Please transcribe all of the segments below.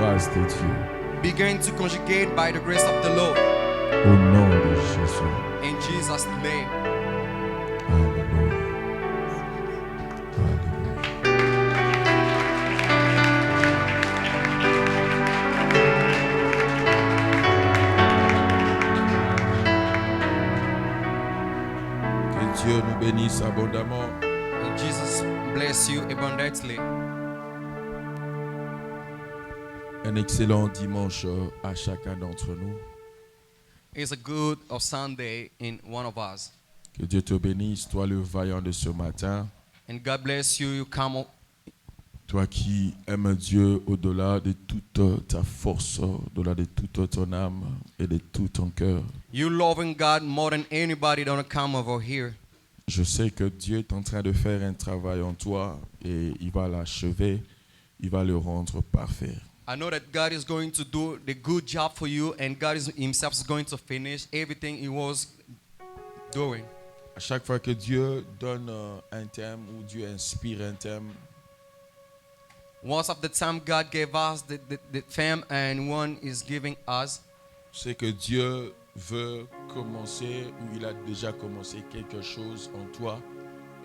grâce de Dieu. begin to conjugate by the grace of the Lord. Au nom de Jésus. In Jesus' name. Alléluia. Alléluia. Que Dieu nous bénisse abondamment. And Jesus bless you abundantly. Un excellent dimanche à chacun d'entre nous. It's a good of Sunday in one of us. Que Dieu te bénisse, toi le vaillant de ce matin. And God bless you. You come up. Toi qui aimes Dieu au-delà de toute ta force, au-delà de toute ton âme et de tout ton cœur. You loving God more than anybody don't come over here. Je sais que Dieu est en train de faire un travail en toi et il va l'achever, il va le rendre parfait. I know that God is going to do the good job for you, and God Himself is going to finish everything He was doing. À chaque fois que Dieu donne un thème ou Dieu inspire un thème, Once of the time God gave us the theme, and one is giving us. c'est que Dieu veut commencer ou il a déjà commencé quelque chose en toi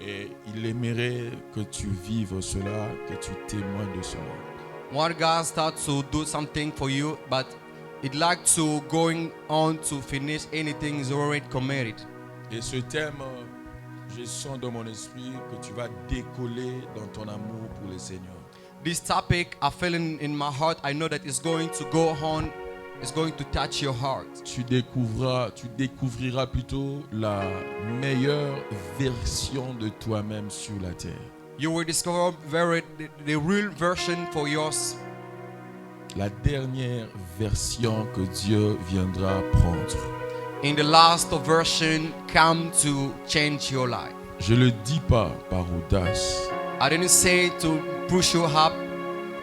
et il aimerait que tu vives cela, que tu témoignes de cela. One God starts to do something for you, but He'd like to going on to finish anything is already committed. Et ce thème, je sens dans mon esprit que tu vas décoller dans ton amour pour le Seigneur. This topic, I feel in my heart. I know that it's going to go on. It's going to touch your heart. Tu découvriras plutôt la meilleure version de toi-même sur la terre. You will discover the real version for yours. La dernière version que Dieu viendra prendre. In the last version, come to change your life. Je le dis pas par audace. I didn't say to push you up.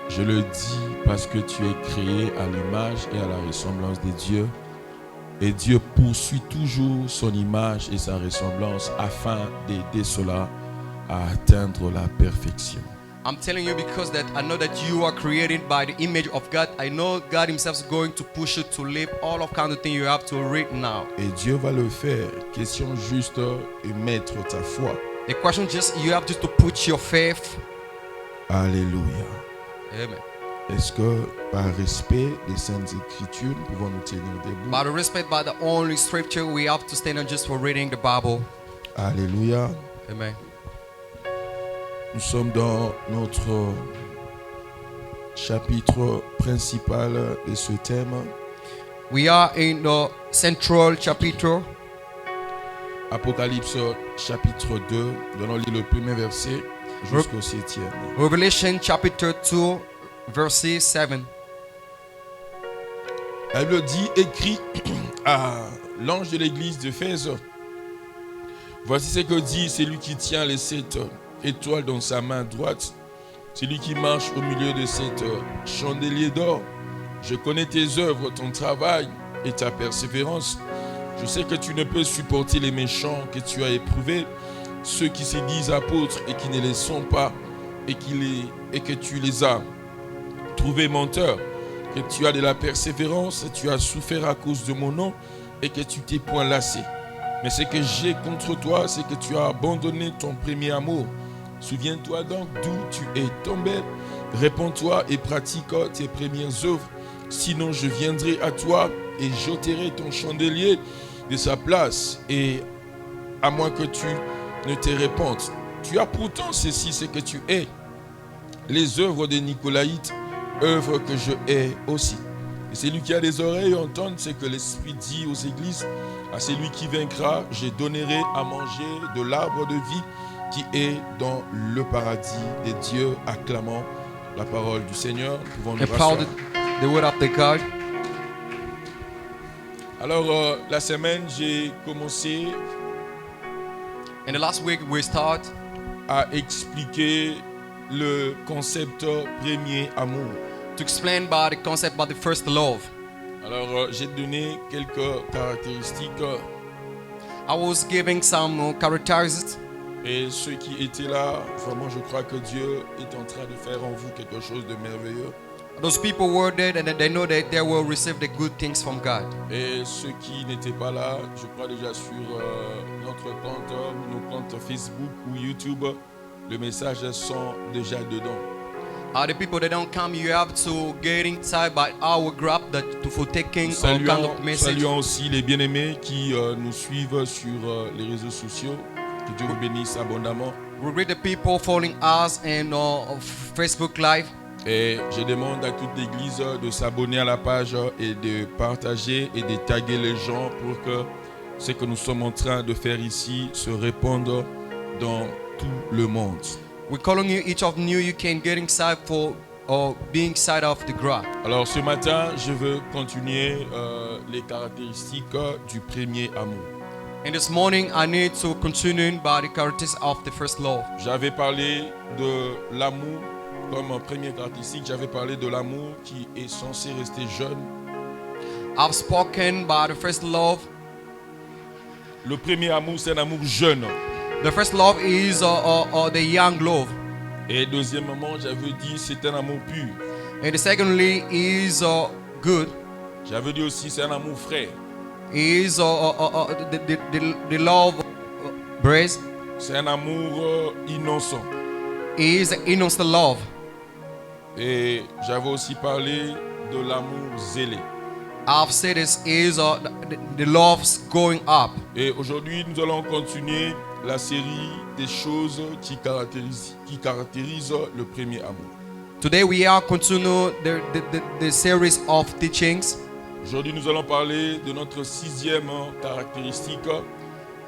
Je le dis parce que tu es créé à l'image et à la ressemblance de Dieu. Et Dieu poursuit toujours son image et sa ressemblance afin d'aider cela à atteindre la perfection. I'm telling you because that I know that you are created by the image of God. I know God Himself is going to push you to live all of kind of things you have to read now. Et Dieu va le faire. Question juste et mettre ta foi. The question just you have just to put your faith. Alléluia. Amen. Est-ce que par respect des Saintes Écritures, nous pouvons nous tenir debout? By the respect by the only scripture, we have to stand on just for reading the Bible. Alléluia. Amen. Nous sommes dans notre chapitre principal de ce thème. We are in the central chapter. Apocalypse chapitre 2, donnons-lui le premier verset jusqu'au 7e. Revelation chapter 2, verse 7. Elle le dit, écrit à l'ange de l'église d'Éphèse. Voici ce que dit celui qui tient les 7 étoiles dans sa main droite, celui qui marche au milieu de cet chandelier d'or. Je connais tes œuvres, ton travail et ta persévérance. Je sais que tu ne peux supporter les méchants que tu as éprouvés, ceux qui se disent apôtres et qui ne les sont pas, et que tu les as trouvés menteurs, que tu as de la persévérance, tu as souffert à cause de mon nom et que tu t'es point lassé. Mais ce que j'ai contre toi, c'est que tu as abandonné ton premier amour. Souviens-toi donc d'où tu es tombé, réponds-toi et pratique tes premières œuvres. Sinon je viendrai à toi et j'ôterai ton chandelier de sa place, et à moins que tu ne te répandes. Tu as pourtant ceci, ce que tu es, les œuvres des Nicolaïtes, œuvres que je hais aussi. Et celui qui a des oreilles entende ce que l'Esprit dit aux églises. À celui qui vaincra, je donnerai à manger de l'arbre de vie qui est dans le paradis des dieux. Acclamons la parole du Seigneur. Nous pouvons nous rasseoir. The word of the God. Alors, la semaine, j'ai commencé In the last week, we start à expliquer le concept premier amour. to explain about the concept about the first love. Alors, j'ai donné quelques caractéristiques I was giving some characteristics, et ceux qui étaient là, vraiment, je crois que Dieu est en train de faire en vous quelque chose de merveilleux. Those people were dead, and then they know that they will receive the good things from God. Et ceux qui n'étaient pas là, je crois déjà sur notre compte, nos comptes Facebook ou YouTube, les messages sont déjà dedans. The people that don't come, you have to get inside by our group for taking all kind of message. Saluons aussi les bien-aimés qui nous suivent sur les réseaux sociaux. Que Dieu vous bénisse abondamment. We read the people following us and Facebook Live. Et je demande à toute l'église de s'abonner à la page et de partager et de taguer les gens pour que ce que nous sommes en train de faire ici se répande dans tout le monde. We're calling you, each of you can get inside for being inside of the group. Alors ce matin, je veux continuer les caractéristiques du premier amour. And this morning, I need to continue by the characteristics of the first love. J'avais parlé de l'amour comme première caractéristique. J'avais parlé de l'amour qui est censé rester jeune. I've spoken by the first love. Le premier amour, c'est un amour jeune. The first love is the young love. Et deuxièmement, j'avais dit c'est un amour pur. And the secondly is good. J'avais dit aussi c'est un amour frère. Is the love brace. C'est un amour innocent. Is innocent love. Et j'avais aussi parlé de l'amour zélé. I've said this is the love's going up. Et aujourd'hui, nous allons continuer la série des choses qui caractérisent le premier amour. Today we are continuing the series of teachings. Aujourd'hui, nous allons parler de notre sixième caractéristique.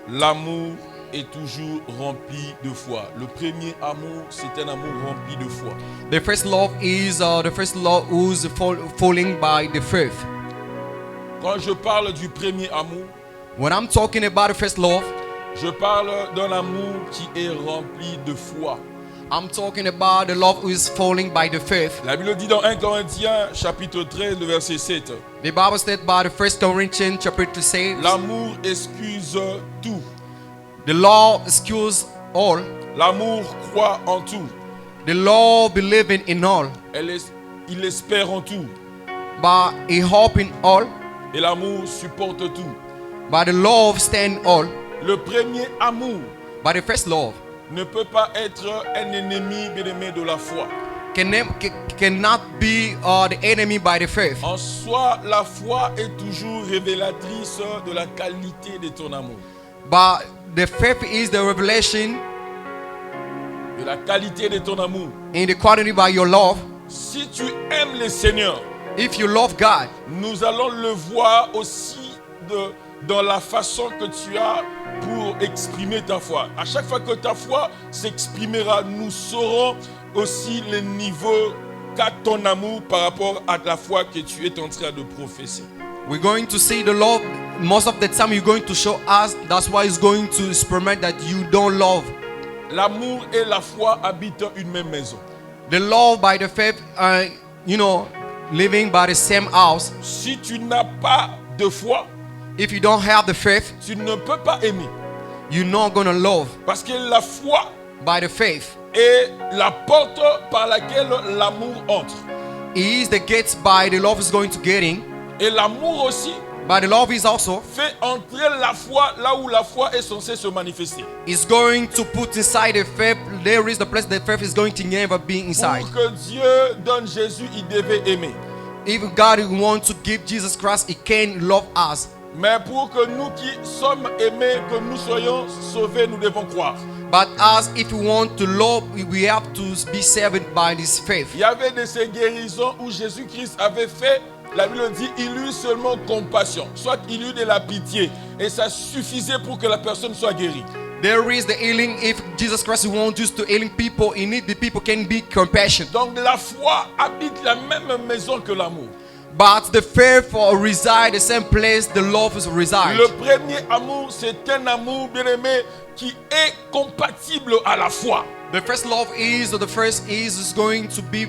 L'amour est toujours rempli de foi. Le premier amour, c'est un amour rempli de foi. The first love is the first love who's falling by the faith. Quand je parle du premier amour, when I'm talking about the first love, je parle d'un amour qui est rempli de foi. I'm talking about the love who is falling by the faith. La Bible dit dans 1 Corinthiens chapitre 13 le verset 7. The Bible said by the 1 Corinthians chapter 6. L'amour excuse tout. The law excuses all. L'amour croit en tout. The law believing in all. Il espère en tout. But he hope in all. Et l'amour supporte tout. But the love stand all. Le premier amour, but the first love, ne peut pas être un ennemi bien-aimé de la foi. Cannot be the enemy by the faith. En soi, la foi est toujours révélatrice de la qualité de ton amour. But the faith is the revelation de la qualité de ton amour. In the quality by your love. Si tu aimes le Seigneur, if you love God, nous allons le voir aussi dans la façon que tu as pour exprimer ta foi. À chaque fois que ta foi s'exprimera, nous saurons aussi le niveau qu'a ton amour par rapport à la foi que tu es en train de professer. We're going to see the love. Most of the time you're going to show us. That's why it's going to experiment that you don't love. L'amour et la foi habitent une même maison. The love by the faith, living by the same house. Si tu n'as pas de foi, if you don't have the faith, tu ne peux pas aimer. You're not gonna love. Parce que la foi, by the faith, est la porte par laquelle l'amour entre. It is the gates by the love is going to get in. Et l'amour aussi, but the love is also, fait entrer la foi là où la foi est censée se manifester. It's going to put inside the faith. There is the place that faith is going to never be inside. Pour que Dieu donne Jésus, il devait aimer. If God wants to give Jesus Christ, He can love us. Mais pour que nous qui sommes aimés, que nous soyons sauvés, nous devons croire. But as if we want to love, we have to be saved by this faith. Il y avait de ces guérisons où Jésus-Christ avait fait, la Bible dit, il eut seulement compassion. Soit il eut de la pitié. Et ça suffisait pour que la personne soit guérie. There is the healing. If Jesus Christ wants us to healing people, in it the people can be compassionate. Donc la foi habite la même maison que l'amour. But the faith reside the same place the love resides. Le premier amour, c'est un amour bien-aimé qui est compatible à la foi. The first love is going to be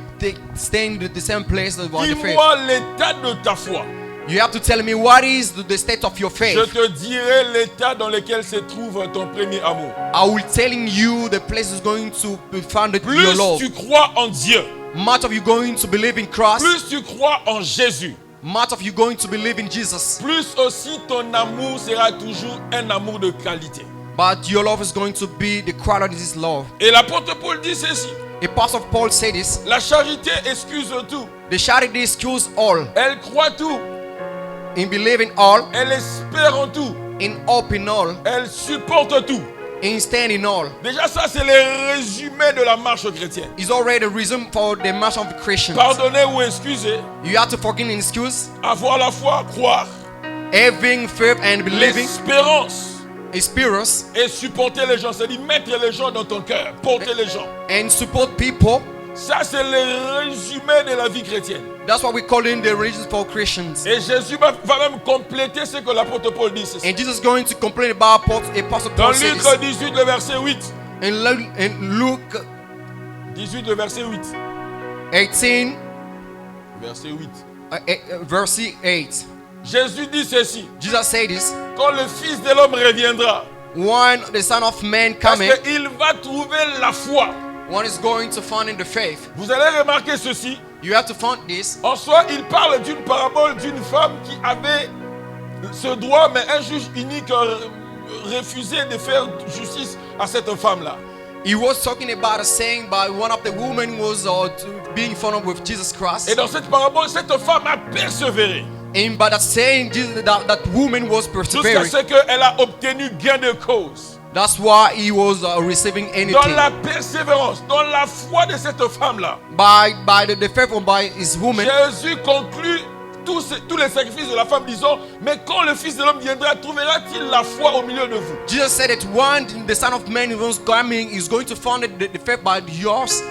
staying at the same place as the faith. Dis-moi l'état de ta foi. You have to tell me what is the state of your faith. Je te dirai l'état dans lequel se trouve ton premier amour. I will telling you the place is going to be founded in your love. Plus tu crois en Dieu, much of you going to believe in Christ, plus tu crois en Jésus, much of you going to believe in Jesus, plus aussi ton amour sera toujours un amour de qualité. but your love is going to be the quality of this love. Et l'apôtre Paul dit ceci, Apostle Paul said this: la charité excuse tout, the charity excuse all, elle croit tout, in believing all, elle espère en tout, in hope in all, elle supporte tout. in standing all. Déjà ça c'est le résumé de la marche chrétienne. Is already a reason for the march of the Christians. Pardonner ou excuser, You have to forgive and excuse, avoir la foi, croire, having faith and believing, l'espérance experience, et supporter les gens. C'est-à-dire mettre les gens dans ton cœur, porter les gens. and support people. Ça c'est le résumé de la vie chrétienne. That's what we call in the religion for Christians. Et Jésus va même compléter ce que l'apôtre Paul dit. And Jesus is going to complain about Apostle Dans Paul said Luc this. 18, le verset 8. In Luke 18, le verset 8. 18, Verset 8. verse 8. Jésus dit ceci. Jesus said this: Quand le Fils de l'homme reviendra, when the Son of Man parce coming, qu'il va trouver la foi. one is going to find in the faith. Vous allez remarquer ceci. You have to find this. En soi, il parle d'une parabole d'une femme qui avait ce droit, mais un juge unique refusait de faire justice à cette femme-là. He was talking about a saying by one of the women was being found with Jesus Christ. Et dans cette parabole, cette femme a persévéré And by that saying, that woman was jusqu'à persevering. ce qu'elle a obtenu gain de cause. That's why he was receiving Dans anything. la persévérance, dans la foi de cette femme-là, By the faith of by his woman, Jésus conclut tous les sacrifices de la femme, disant, mais quand le Fils de l'homme viendra, trouvera-t-il la foi au milieu de vous? Jesus said that when the Son of Man was coming, he's going to found the faith by yours.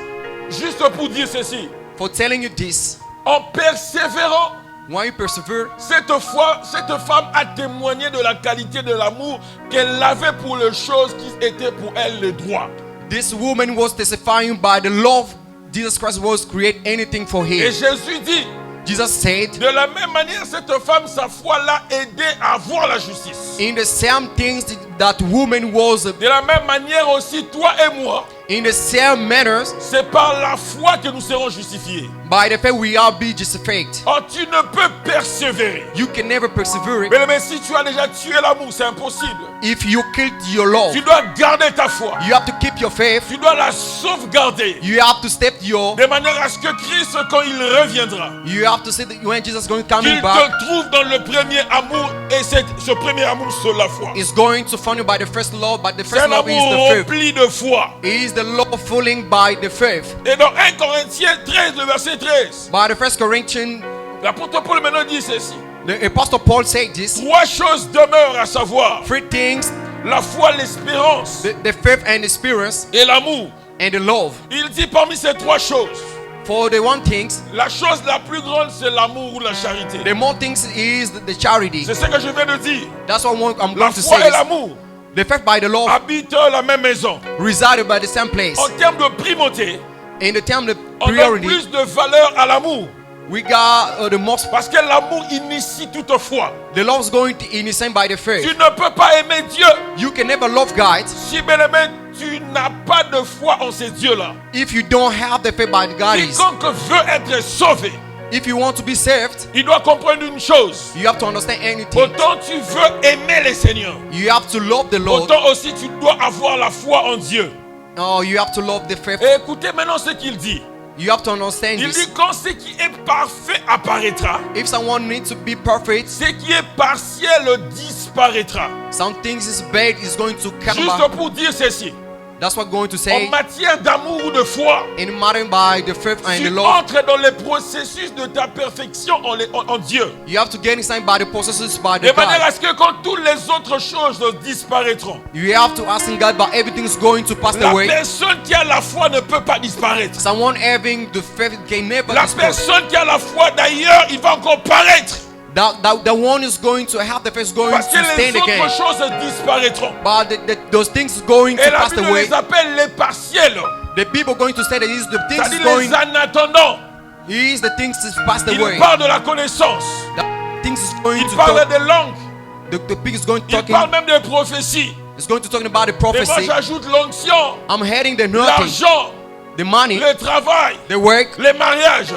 Juste pour dire ceci, For telling you this, en persévérant, when you persevere, cette femme a témoigné de la qualité de l'amour qu'elle avait pour les choses qui étaient pour elle le droit. this woman was testifying by the love Jesus Christ was create anything for Et him. Jésus dit, Jesus said, de la même manière, cette femme, sa foi l'a aidé à voir la justice. in the same things that woman was, De la même manière aussi, toi et moi, in the same manners, c'est par la foi que nous serons justifiés. by the faith we are be justified. Oh, tu ne peux persévérer. You can never persevere Mais si tu as déjà tué l'amour, c'est impossible. if you killed your love. Tu dois garder ta foi. You have to keep your faith. Tu dois la sauvegarder. You have to step your. De manière à ce que Christ, quand il reviendra, You have to say that when Jesus is going to come qu'il back, te trouve dans le premier amour. Et ce premier amour, c'est la foi. is going to find you by the first love. But the C'est first un love is amour the faith. rempli de foi. It is the love falling by the faith. Et dans 1 Corinthiens 13, le verset 13, By the first Corinthians, l'apôtre Paul maintenant dit ceci. the Apostle Paul said this: Trois choses demeurent, à savoir three things: la foi, l'espérance the faith and the experience et l'amour. and the love. Il dit parmi ces trois choses, For the one things, la chose la plus grande, c'est l'amour ou la charité. the more things is the charity. C'est ce que je viens de dire. That's what I'm La going to foi say. et This. l'amour The faith by the love habitent la même maison. resided by the same place. En termes de primauté, In the term of on donne priority, plus de valeur à l'amour. we got the most. Parce que l'amour initie toute foi. The love is going to initiate by the Tu faith. ne peux pas aimer Dieu You can never love God si, bien aimé, tu n'as pas de foi en ces dieux-là. if you don't have the faith by God. Is. Quiconque veut être sauvé, If you want to be saved, il doit comprendre une chose. you have to understand anything. Autant tu veux aimer le Seigneur, You have to love the Lord. autant aussi tu dois avoir la foi en Dieu. Oh, you have to love the faith. Et écoutez maintenant ce qu'il dit. You have to understand Il this. dit quand ce qui est parfait apparaîtra, If someone needs to be perfect, ce qui est partiel disparaîtra. some things is bad is going to come Juste back. pour dire ceci, That's what I'm going to en say. matière d'amour ou de foi, In matter by the faith and the tu love, entres dans les processus de ta perfection en Dieu. you have to get inside by the processes by De the manière God. à ce que quand toutes les autres choses disparaîtront, You have to ask in God, but everything is going to pass la away. personne qui a la foi ne peut pas disparaître. Someone having the faith can never La disperse. personne qui a la foi d'ailleurs, il va encore paraître. The one is going to have the faith is going to Parce que les stand autres again. choses disparaîtront. But those things is going to Et la pass Bible away. les appelle les partiels. The people going to say that is the things is C'est-à-dire going. les en attendant. Is the things is passed Il away. parle de la connaissance. The things is going Il to parle talk. des langues. The pig is going to Il talking. parle même des prophéties. It's going to talking about the Et moi prophecy. j'ajoute l'onction, I'm heading the nothing, l'argent, the money, le travail, the work, les mariages,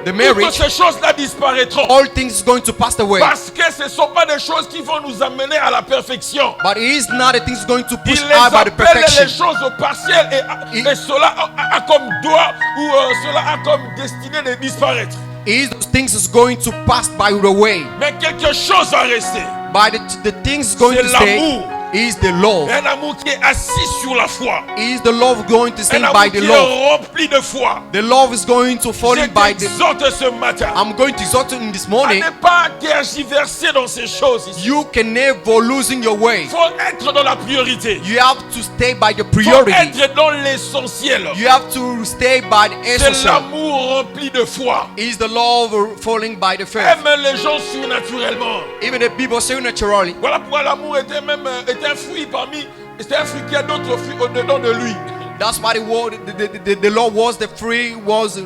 the toutes marriage, ces choses-là disparaîtront. all things is going to pass away. Parce que ce ne sont pas des choses qui vont nous amener à la perfection. But it is not the things going to Il push les out by the appelle les perfection. choses partielles et cela a comme doigt ou cela a comme destinée de disparaître. It is those things is going to pass by the way. Mais quelque chose va rester. By the things going C'est to stay l'amour. is the love. Un amour qui est assis sur la foi. Is the love going to Un stand amour by qui the est love. rempli de foi. The love is going to fall Je in by the. t'exhorte ce matin I'm going to exhort you in this à morning. ne pas tergiverser dans ces choses ici. You can never losing your way. Il faut être dans la priorité. You have to stay by the Il faut priority. être dans l'essentiel. You have to stay by the C'est essential. l'amour rempli de foi. Is the love falling by the faith. Aime les gens surnaturellement. Even the people say naturally. Voilà pourquoi l'amour était même est un fruit parmi. C'est un fruit qui a d'autres fruits au-dedans de lui. That's why the Lord was the free was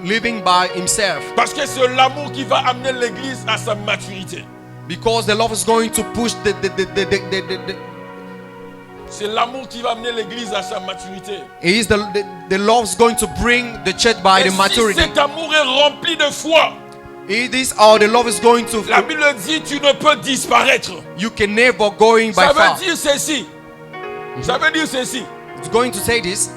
living by himself. Parce que c'est l'amour qui va amener l'église à sa maturité. Because the love is going to push the C'est l'amour qui va amener l'église à sa maturité. it is the love is going to bring the church by Et the si maturity. cet amour est rempli de foi, It is how the love is going to. la Bible dit tu ne peux disparaître. You can never going by Ça far. veut dire ceci. Ça veut dire ceci. It's going to say this.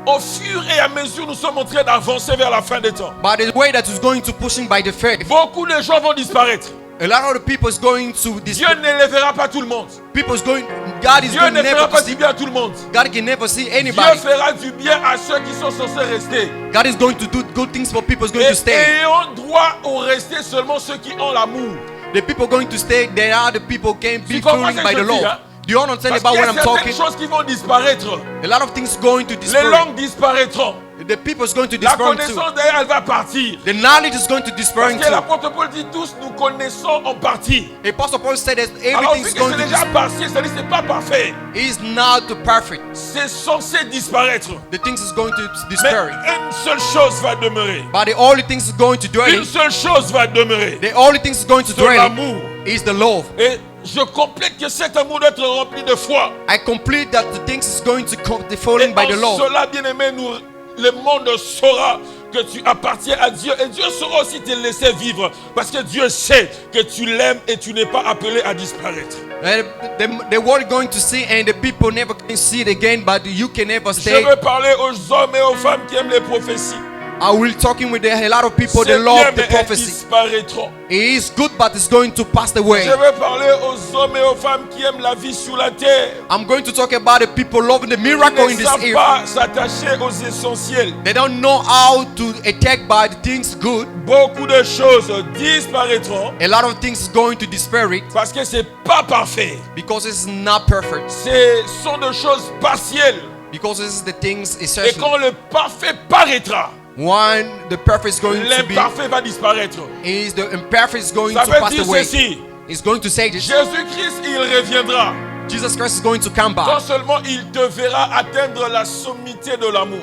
Au fur et à mesure nous sommes en train d'avancer vers la fin des temps, But the way that is going to pushing by the faith, beaucoup de gens vont disparaître. a lot of the people is going to this. Dieu ne les verra pas tout le monde. People is going. God is Dieu going ne fera never pas to du see. bien à tout le monde. God can never see Dieu anybody. fera du bien à ceux qui sont censés rester. God is going to do good things for people is going Et to stay. ayant droit au rester seulement ceux qui ont l'amour. The people going to stay. They are the people can be Tu comprends ruling ce by que the je dis, law. hein? Do you understand Parce about qu'il y what a I'm certaines talking? choses qui vont disparaître. A lot of things going to Les disappear. langues disparaîtront. The people is going to La disappear too. connaissance d'ailleurs elle va partir. The knowledge is going to disappear Parce que too. l'apôtre Paul dit tous nous connaissons en partie. Apostle Paul said that Alors everything vu is que going c'est to déjà disappear. partiel, c'est-à-dire que c'est pas parfait. Is not perfect. C'est censé disparaître. The things is going to Mais disappear. une seule chose va demeurer. But the only things is going to dwell Une seule chose va demeurer. the only things is going to C'est dwell l'amour. is the love. Et je complète que cet amour doit être rempli de foi. I complete that the things is going to come the Et falling by the en love. cela, bien-aimé, le monde saura que tu appartiens à Dieu. Et Dieu saura aussi te laisser vivre. Parce que Dieu sait que tu l'aimes et tu n'es pas appelé à disparaître. And the world going to see and the people never can see it again, but you can never Je stay. veux parler aux hommes et aux femmes qui aiment les prophéties. I will talking with a lot of people C'est that bien, love the mais elles prophecy. disparaîtront. It is good, but it's going to pass away. Je veux parler aux hommes et aux femmes qui aiment la vie sur la terre. I'm going to talk about the people loving the Ils miracle in ne this savent earth. pas s'attacher aux essentiels. They don't know how to attack by the things good. Beaucoup de choses disparaîtront A lot of things is going to despair it parce que c'est pas parfait. because it's not perfect. Ce sont des choses partielles. Because this is the things Et essential. quand le parfait paraîtra, When the perfect is going to be, l'imparfait va disparaître. is the imperfect is going Ça to veut pass dire away. ceci. It's going to say this. Jésus-Christ, il reviendra. Jesus Christ is going to come Non back. seulement il te verra atteindre la sommité de l'amour.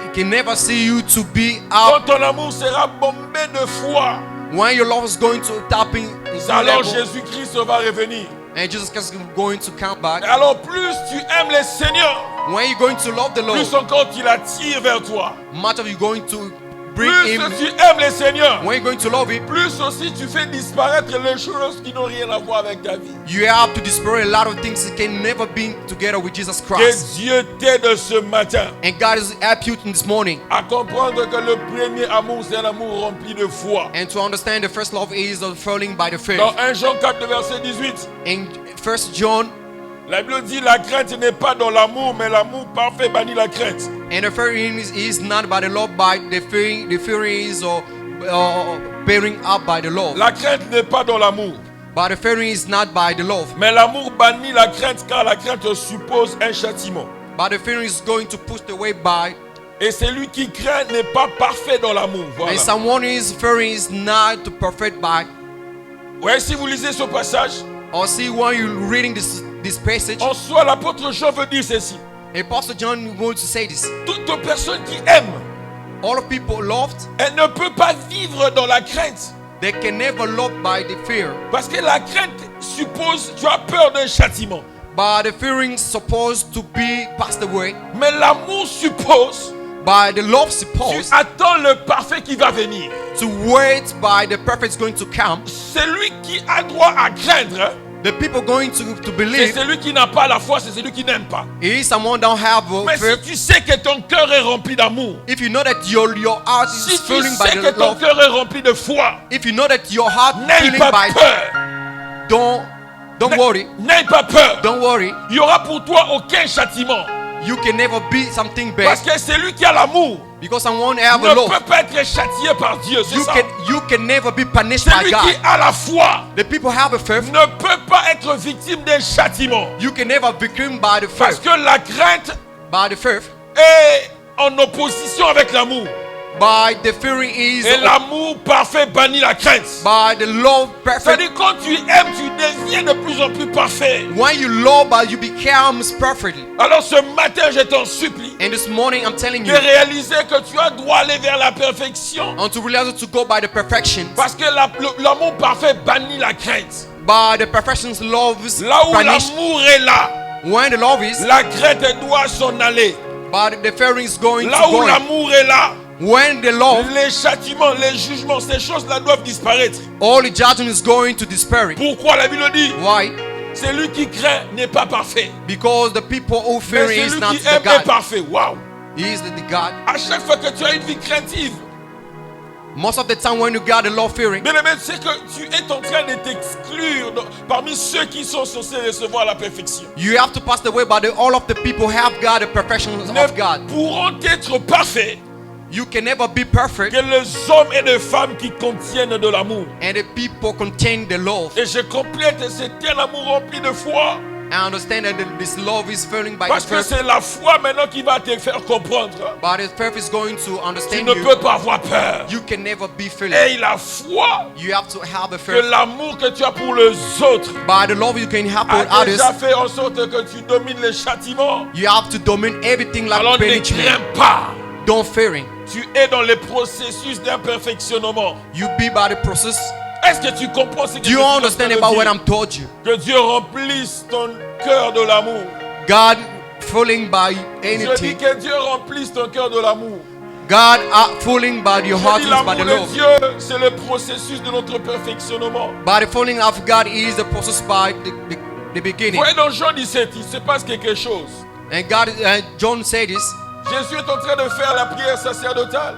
He can never see you to be Quand out ton amour sera bombé de foi, when your love is going to tap in. alors level, Jésus-Christ va revenir. and Jesus Christ is going to come back. Et alors plus tu aimes le Seigneur, When you're going to love the plus Lord, encore tu l'attires vers toi. much of you going to bring Plus him. tu aimes le Seigneur, When you're going to love him, plus aussi tu fais disparaître les choses qui n'ont rien à voir avec ta vie. you have to destroy a lot of things that can never be together with Jesus Que Christ. Dieu t'aide ce matin And God is help you this morning. à comprendre que le premier amour, c'est un amour rempli de foi. And to understand the first love is the falling by the faith. Dans 1 Jean 4, verset 18, In 1 John, la Bible dit la crainte n'est pas dans l'amour, mais l'amour parfait bannit la crainte. and the fearing is not by the love, by the fearing is or bearing up by the love. La crainte n'est pas dans l'amour, But the fearing is not by the love. mais l'amour bannit la crainte car la crainte suppose un châtiment. But the fearing is going to push away by. Et celui qui craint n'est pas parfait dans l'amour. Voilà. And someone is fearing is not to perfect by. Ouais, si vous lisez ce passage, Or see when you're reading this passage, en soi, l'apôtre Jean veut dire ceci. Apostle John is going to say this. Toute personne qui aime, All of people loved, elle ne peut pas vivre dans la crainte. they can never love by the fear. Parce que la crainte suppose, tu as peur d'un châtiment. But the fearing is supposed to be passed away. Mais l'amour suppose By the love Tu supposed attends le parfait qui va venir. to wait by the perfect is going to come. Celui qui a droit à craindre, The people going to c'est believe celui qui n'a pas la foi, c'est celui qui n'aime pas. is someone don't have Mais faith. si tu sais que ton cœur est rempli d'amour, If you know that your heart si is tu filling by sais que the ton love, cœur est rempli de foi, if you know that your heart n'aie filling pas by, peur. don't worry, N'aie pas peur. don't worry. Il n'y aura pour toi aucun châtiment. You can never be something Parce bad que celui qui a l'amour because someone have a ne love. peut pas être châtié par Dieu. C'est ça. You can never be punished by Celui qui God. a la foi The people have a faith. ne peut pas être victime d'un châtiment. You can never be victim by the Parce faith. que la crainte By the faith. est en opposition avec l'amour. By the fearing is Et l'amour parfait bannit la crainte. by the love perfect. C'est-à-dire quand tu aimes, tu deviens de plus en plus parfait. When you love, you become perfectly. Alors ce matin, je t'en supplie And this morning, I'm telling de you, réaliser que tu as droit aller vers la perfection. and to realize to go by the perfection. Parce que l'amour parfait bannit la crainte. By the perfection's love is Là où punished. l'amour est là, When the love is, la crainte doit s'en aller. but the fearing is going Là to où go. l'amour est là, When the love, les châtiments, les jugements, ces choses-là doivent disparaître. all the judgment is going to despair. Pourquoi la Bible dit Why? celui qui craint n'est pas parfait. Because the people who fear Mais is celui not qui the aime est God. parfait. Waouh! He is the God. À chaque fois que tu as une vie craintive, Most of the time when you got the love fearing, bien aimé, c'est que tu es en train de t'exclure parmi ceux qui sont censés recevoir la perfection. you have to pass the way, but all of the people have got the perfection Ne of God. pourront être parfaits You can never be perfect, que les hommes et les femmes qui contiennent de l'amour. and the people contain the love. Et je complète, c'est un amour rempli de foi. I understand that this love is filling by Parce the que faith, c'est la foi maintenant qui va te faire comprendre. but the faith is going to Tu understand ne you. peux pas avoir peur. You can never be feeling. Et la foi You have to have a que faith. l'amour que tu as pour les autres By the love you can have a for others, déjà fait en sorte que tu domines les châtiments. you have to dominate everything like Alors ne punishment. crains pas. Don't fearing. Tu es dans le processus d'imperfectionnement. You be by the process. Est-ce que tu comprends ce que Do you je suis en understand train de about what dire? I'm told you? Que Dieu remplisse ton cœur de l'amour. God fooling by Je dis anything. que Dieu remplisse ton cœur de l'amour. God fooling by your heart Je dis is by l'amour the de love. Dieu, c'est le processus de notre perfectionnement. By the fooling of God is the process by the beginning. Voyez dans Jean 17, il se passe quelque chose. And God, John said this. Jésus est en train de faire la prière sacerdotale.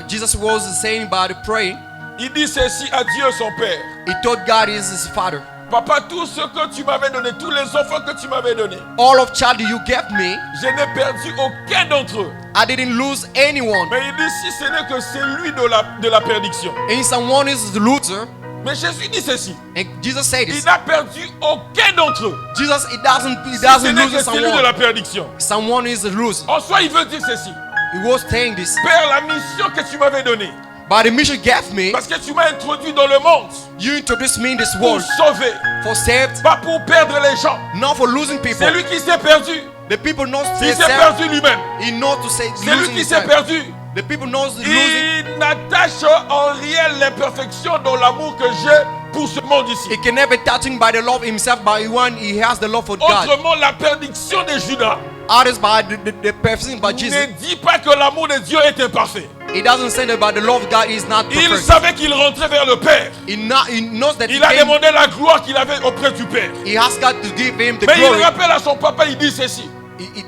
Jesus was saying by the praying. Il dit ceci à Dieu son Père. He told God is his father. Papa, tout ce que tu m'avais donné, tous les enfants que tu m'avais donnés, All of child you gave me, je n'ai perdu aucun d'entre eux. I didn't lose anyone. Mais il dit si ce n'est que celui de la perdition. And someone is the loser. Mais Jésus dit ceci. And Jesus said Il this. n'a perdu aucun d'entre eux. Jesus, it doesn't Si ce n'est lose que celui de someone. la perdiction. Someone is the loser. En soi, il veut dire ceci. He was saying this. Père, la mission que tu m'avais donnée, But the mission gave me, parce que tu m'as introduit dans le monde you introduced me in this pour world sauver, for saved, pas pour perdre les gens. not for losing people. C'est lui qui s'est perdu. The people knows Il s'est themselves. perdu lui-même. He knows to say C'est lui losing qui s'est himself. perdu. The people knows the losing. Il n'attache en rien l'imperfection dans l'amour que j'ai pour ce monde ici. He can never touching by the love himself, by one he has the love for God. Autrement, la perdition de Judas Others by the person by Jesus. ne dit pas que l'amour de Dieu est imparfait. It doesn't say that by the love of God is not Il perfect. savait qu'il rentrait vers le Père. He knows that Il a demandé la gloire qu'il avait auprès du Père. he has got to give him the Mais il glory. rappelle à son papa, il dit ceci.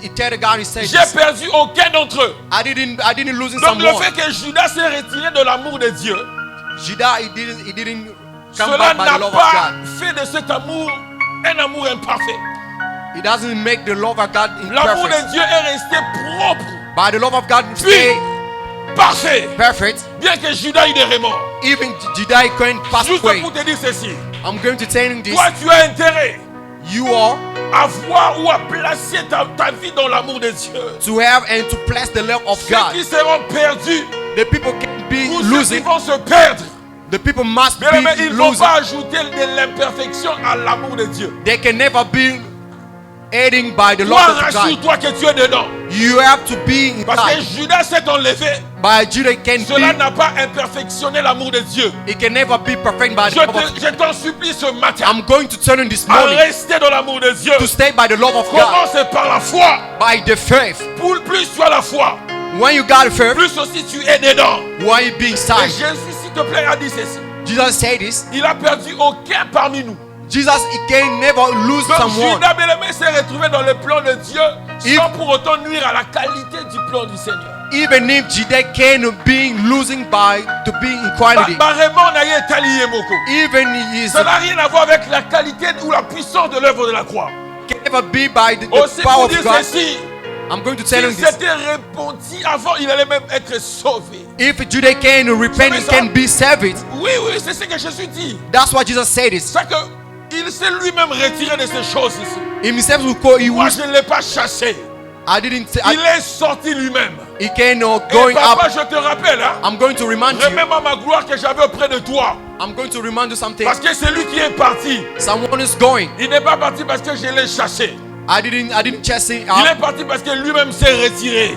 He tell the God, he said, J'ai perdu aucun d'entre eux. I didn't lose Donc le someone. fait que Judas s'est retiré de l'amour de Dieu, Judah, he didn't come cela back by n'a the love of pas God. fait de cet amour un amour imparfait. It doesn't make the love of God L'amour imperfect. de Dieu est resté propre, By the love of God puis stay parfait. perfect. Bien que Judas ait des remords. Even Judah can pass Juste away. pour te dire ceci. I'm going to tell you this. Toi, tu as intérêt You are à voir ou à placer ta vie dans l'amour de Dieu. to have and to place the love of Ceux God. qui seront perdus The people can be ou ceux qui losing. vont se perdre, The people must bien aimé, ils be ne vont losing. pas ajouter de l'imperfection à l'amour de Dieu. They can never be aiding by the Toi, love of God. rassure-toi que tu es dedans. You have to be Parce que inside. Judas s'est enlevé. By Judah can Cela be. n'a pas imperfectionné l'amour de Dieu. It can never be perfect by the love of God. Je t'en supplie ce matin I'm going to tell you this à morning rester dans l'amour de Dieu. to stay by the love of God. Commence par la foi. By the faith. Plus tu as la foi, when you got faith, plus aussi tu es dedans. why you being Et silent? Jésus, s'il te plaît, a dit ceci. Jesus said this. Il a perdu aucun parmi nous. Jesus he can never lose Donc someone. Judas bien-aimé s'est retrouvé dans le plan de Dieu If- sans pour autant nuire à la qualité du plan du Seigneur. Even if Judah can be losing by to be in quality, Vraiment, on a été allié, Moko. even he is Ça n'a rien à voir avec la qualité ou la puissance de l'œuvre de la croix. can never be by the Aussi power pour of dire God. ceci, I'm going to tell s'il you this. s'était repenti avant, il allait même être sauvé. If Judah can repent and ça? can be saved, Oui, c'est ce que Jésus dit. that's what Jesus said. This C'est que il s'est lui-même retiré de ces choses ici. himself will call. He Moi, was. je ne l'ai pas chassé. I didn't. Il est sorti lui-même. He can Et going papa, up. je te rappelle, hein, I'm going to remind you. remets-moi ma gloire que j'avais auprès de toi. I'm going to remind you something. Parce que c'est lui qui est parti. Someone is going. Il n'est pas parti parce que je l'ai chassé. I didn't chase him Il out. est parti parce que lui-même s'est retiré.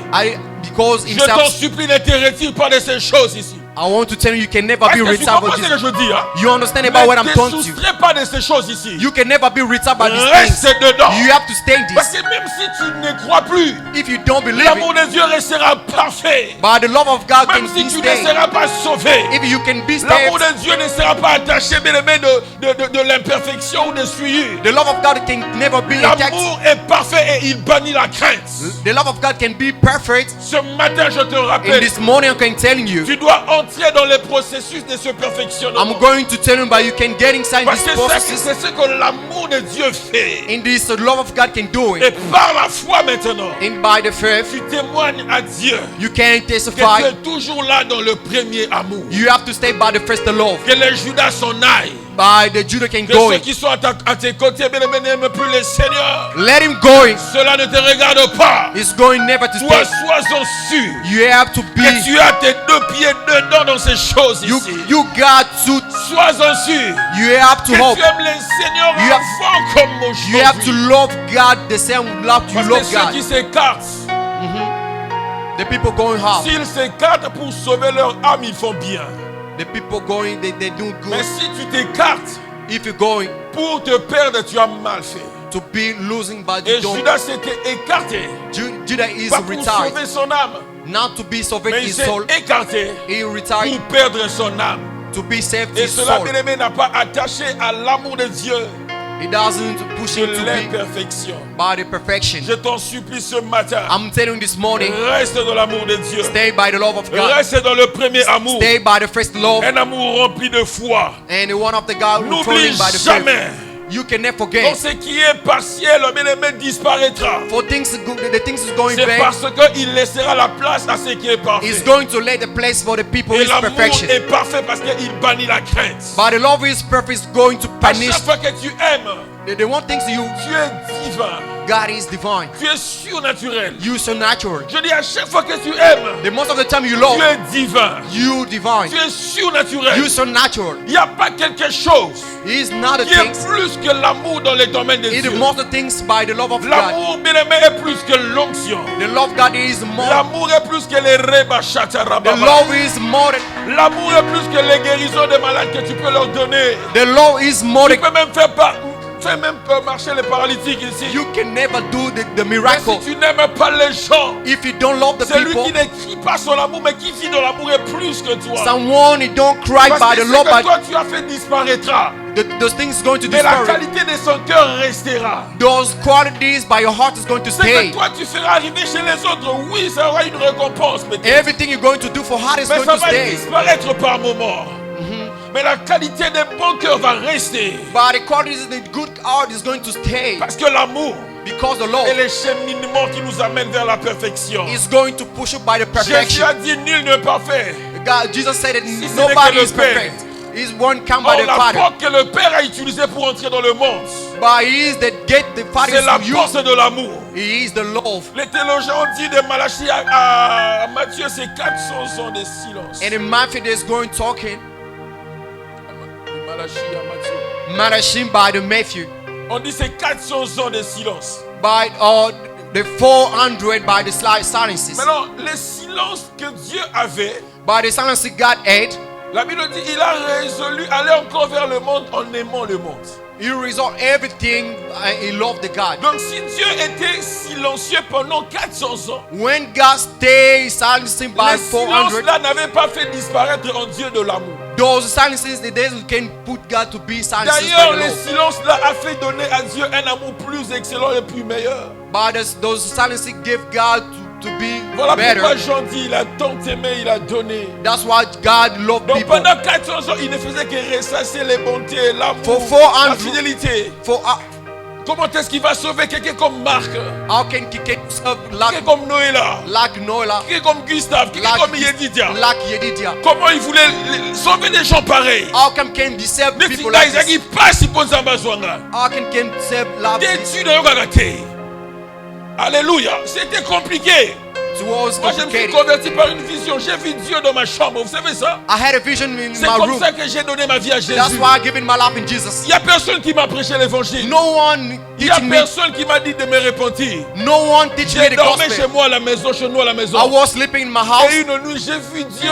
Because Je t'en himself. supplie, ne te retire pas de ces choses ici. I want to tell you, you can never Est-ce be que tu retired comprends by ce que Jesus. je dis, hein? You understand about what I'm Ne telling te you. soustrais pas de ces choses ici. You can never be retired by these Reste things. dedans. You have to stay in Parce this. que même si tu ne crois plus, If you don't believe l'amour it, de Dieu restera parfait. by the love of God Même can si be tu ne stayed. seras pas sauvé, If you can be l'amour saved, de Dieu ne sera pas attaché, bien aimé, de l'imperfection ou de souillure. the love of God can never be intact. L'amour est parfait et il bannit la crainte. The love of God can be perfect. Ce matin, je te In rappelle, this morning, I can tell you, tu dois entrer dans le processus de ce perfectionnement. I'm going to tell you, but you can get inside Parce this que process. c'est ce que l'amour de Dieu fait. In this, the love of God can do Et it. par la foi maintenant, And by the faith, tu témoignes à Dieu you can que tu testify. es toujours là dans le premier amour. You have to stay by the first love. Que les Judas s'en aillent. By the Judah can Que go. ceux qui sont à tes côtés, bien aimé, n'aiment plus le Seigneur. Let him go. Cela ne te regarde pas. It's going never to Toi, stay. sois-en sûr You have to que be. tu as tes deux pieds dedans dans ces choses You ici. you got to. Sois-en sûr You have to que hope. tu aimes le Seigneur You have- avant comme You have to aujourd'hui. love God the same love you Parce que love ceux qui God. s'écartent, The people going hard. s'ils s'écartent pour sauver leur âme, ils font bien. The people going, they do good. Mais si tu t'écartes If you're going pour te perdre, tu as mal fait. to be losing, but Et you don't. Judas s'était écarté, Judah is pas pour retired. sauver son âme, Not to be saved mais il his s'est soul. écarté He pour retired perdre son âme. to be saved Et his cela, soul. bien aimé, n'a pas attaché à l'amour de Dieu He doesn't push de him to be l'imperfection. by the perfection. Je t'en supplie ce matin, I'm telling you this morning, reste dans l'amour de Dieu. stay by the love of God. Reste dans le premier amour. Stay by the first love. Un amour rempli de foi. And one of the God who N'oublie by the jamais. faith. You can never Donc forget. ce qui est partiel, bien aimé, disparaîtra. For things to go, the things is going C'est bad. parce qu'il laissera la place à ce qui est parfait. He's going to let the place for the people Et is l'amour perfection. est parfait parce qu'il bannit la crainte. But the love is perfect is going to À punish. chaque fois que tu aimes, The one things you tu es divin. God is divine. Tu es surnaturel. You so natural. Je dis à chaque fois que tu aimes, The most of the time you tu love, es divin. you divine. Tu es surnaturel. You so natural. Il n'y a pas quelque chose He is not a qui est things. plus que l'amour dans les domaines de It Dieu. is most of things by the love of God. L'amour, bien aimé, est plus que l'onction. The love of God is more. L'amour est plus que les The rebachatarababa. love is more than. L'amour est plus que les guérisons des malades que tu peux leur donner. The love is more Tu than. peux même faire même marcher les paralytiques ici. You can never do the Mais miracle si tu n'aimes pas les gens, if you don't love the celui people. qui n'écrit pas son amour, mais qui vit dans l'amour est plus que toi. Someone who don't cry Parce by que the ce love, que but toi tu as fait disparaîtra. those things is going to Mais la disappear. qualité de son cœur restera. Those qualities by your heart is going to Ce stay. que toi tu feras arriver chez les autres, oui, ça aura une récompense peut-être. Everything you're going to do for heart is Mais going ça to va stay. disparaître par moments. Mais la qualité des bons cœurs va rester. But the qualities of the good heart is going to stay. Parce que l'amour Because the est love le cheminement qui nous amène vers la perfection. is going to push you by the Jésus perfection. a dit nul ne parfait. God, Jesus said that ce n'est nobody que le is perfect. He's one come by Or the la Father. porte que le Père a utilisée pour entrer dans le monde, But he is the gate the Father c'est la is you. porte de l'amour. He is the love. Les théologiens ont dit de Malachie à Matthieu, c'est 400 ans de silence. And in Matthew there's going talking De Malachie à Matthieu. Malachim by the Matthew. On dit c'est 400 ans de silence. By the 400 by the silences. Maintenant, le silence que Dieu avait By the silence God had La Bible dit il a résolu aller encore vers le monde en aimant le monde. He resolved everything and he loved the God. Donc si Dieu était silencieux pendant 400 ans, When God stayed silencing by le 400, silence-là n'avait pas fait disparaître en Dieu de l'amour. those silences, the days we can put God to be silenced D'ailleurs, by the le Lord. silence-là a fait donner à Dieu un amour plus excellent et plus meilleur. But those silences gave God to be Voilà pourquoi better. Jean dit, il a tant aimé, il a donné. That's why God loved Donc people. pendant 400 ans, il ne faisait que ressasser les bontés, l'amour, For la 400 fidélité. For Comment est-ce qu'il va sauver quelqu'un comme Marc, how can he serve quelqu'un comme Noéla, like Nola, quelqu'un comme Gustave, quelqu'un comme Yedidia? like Yedidia? Comment il voulait sauver des gens pareils? How can he serve Mais people si like Isaac, this? il passe, il pose en besoin. How can he serve love? Déçu de Yogagate. Alléluia. C'était compliqué. It was Moi, je me suis complicated. converti par une vision. J'ai vu Dieu dans ma chambre. Vous savez ça? I had a vision in C'est my comme room. ça que j'ai donné ma vie à Jésus. That's why I given my life in Jesus. Il n'y a personne qui m'a prêché l'évangile. No one Il n'y a teaching me. personne qui m'a dit de me repentir. No one teaching me J'ai the dormi chez gospel. moi à la maison, chez nous à la maison. I was sleeping in my house. Et une nuit, j'ai vu Dieu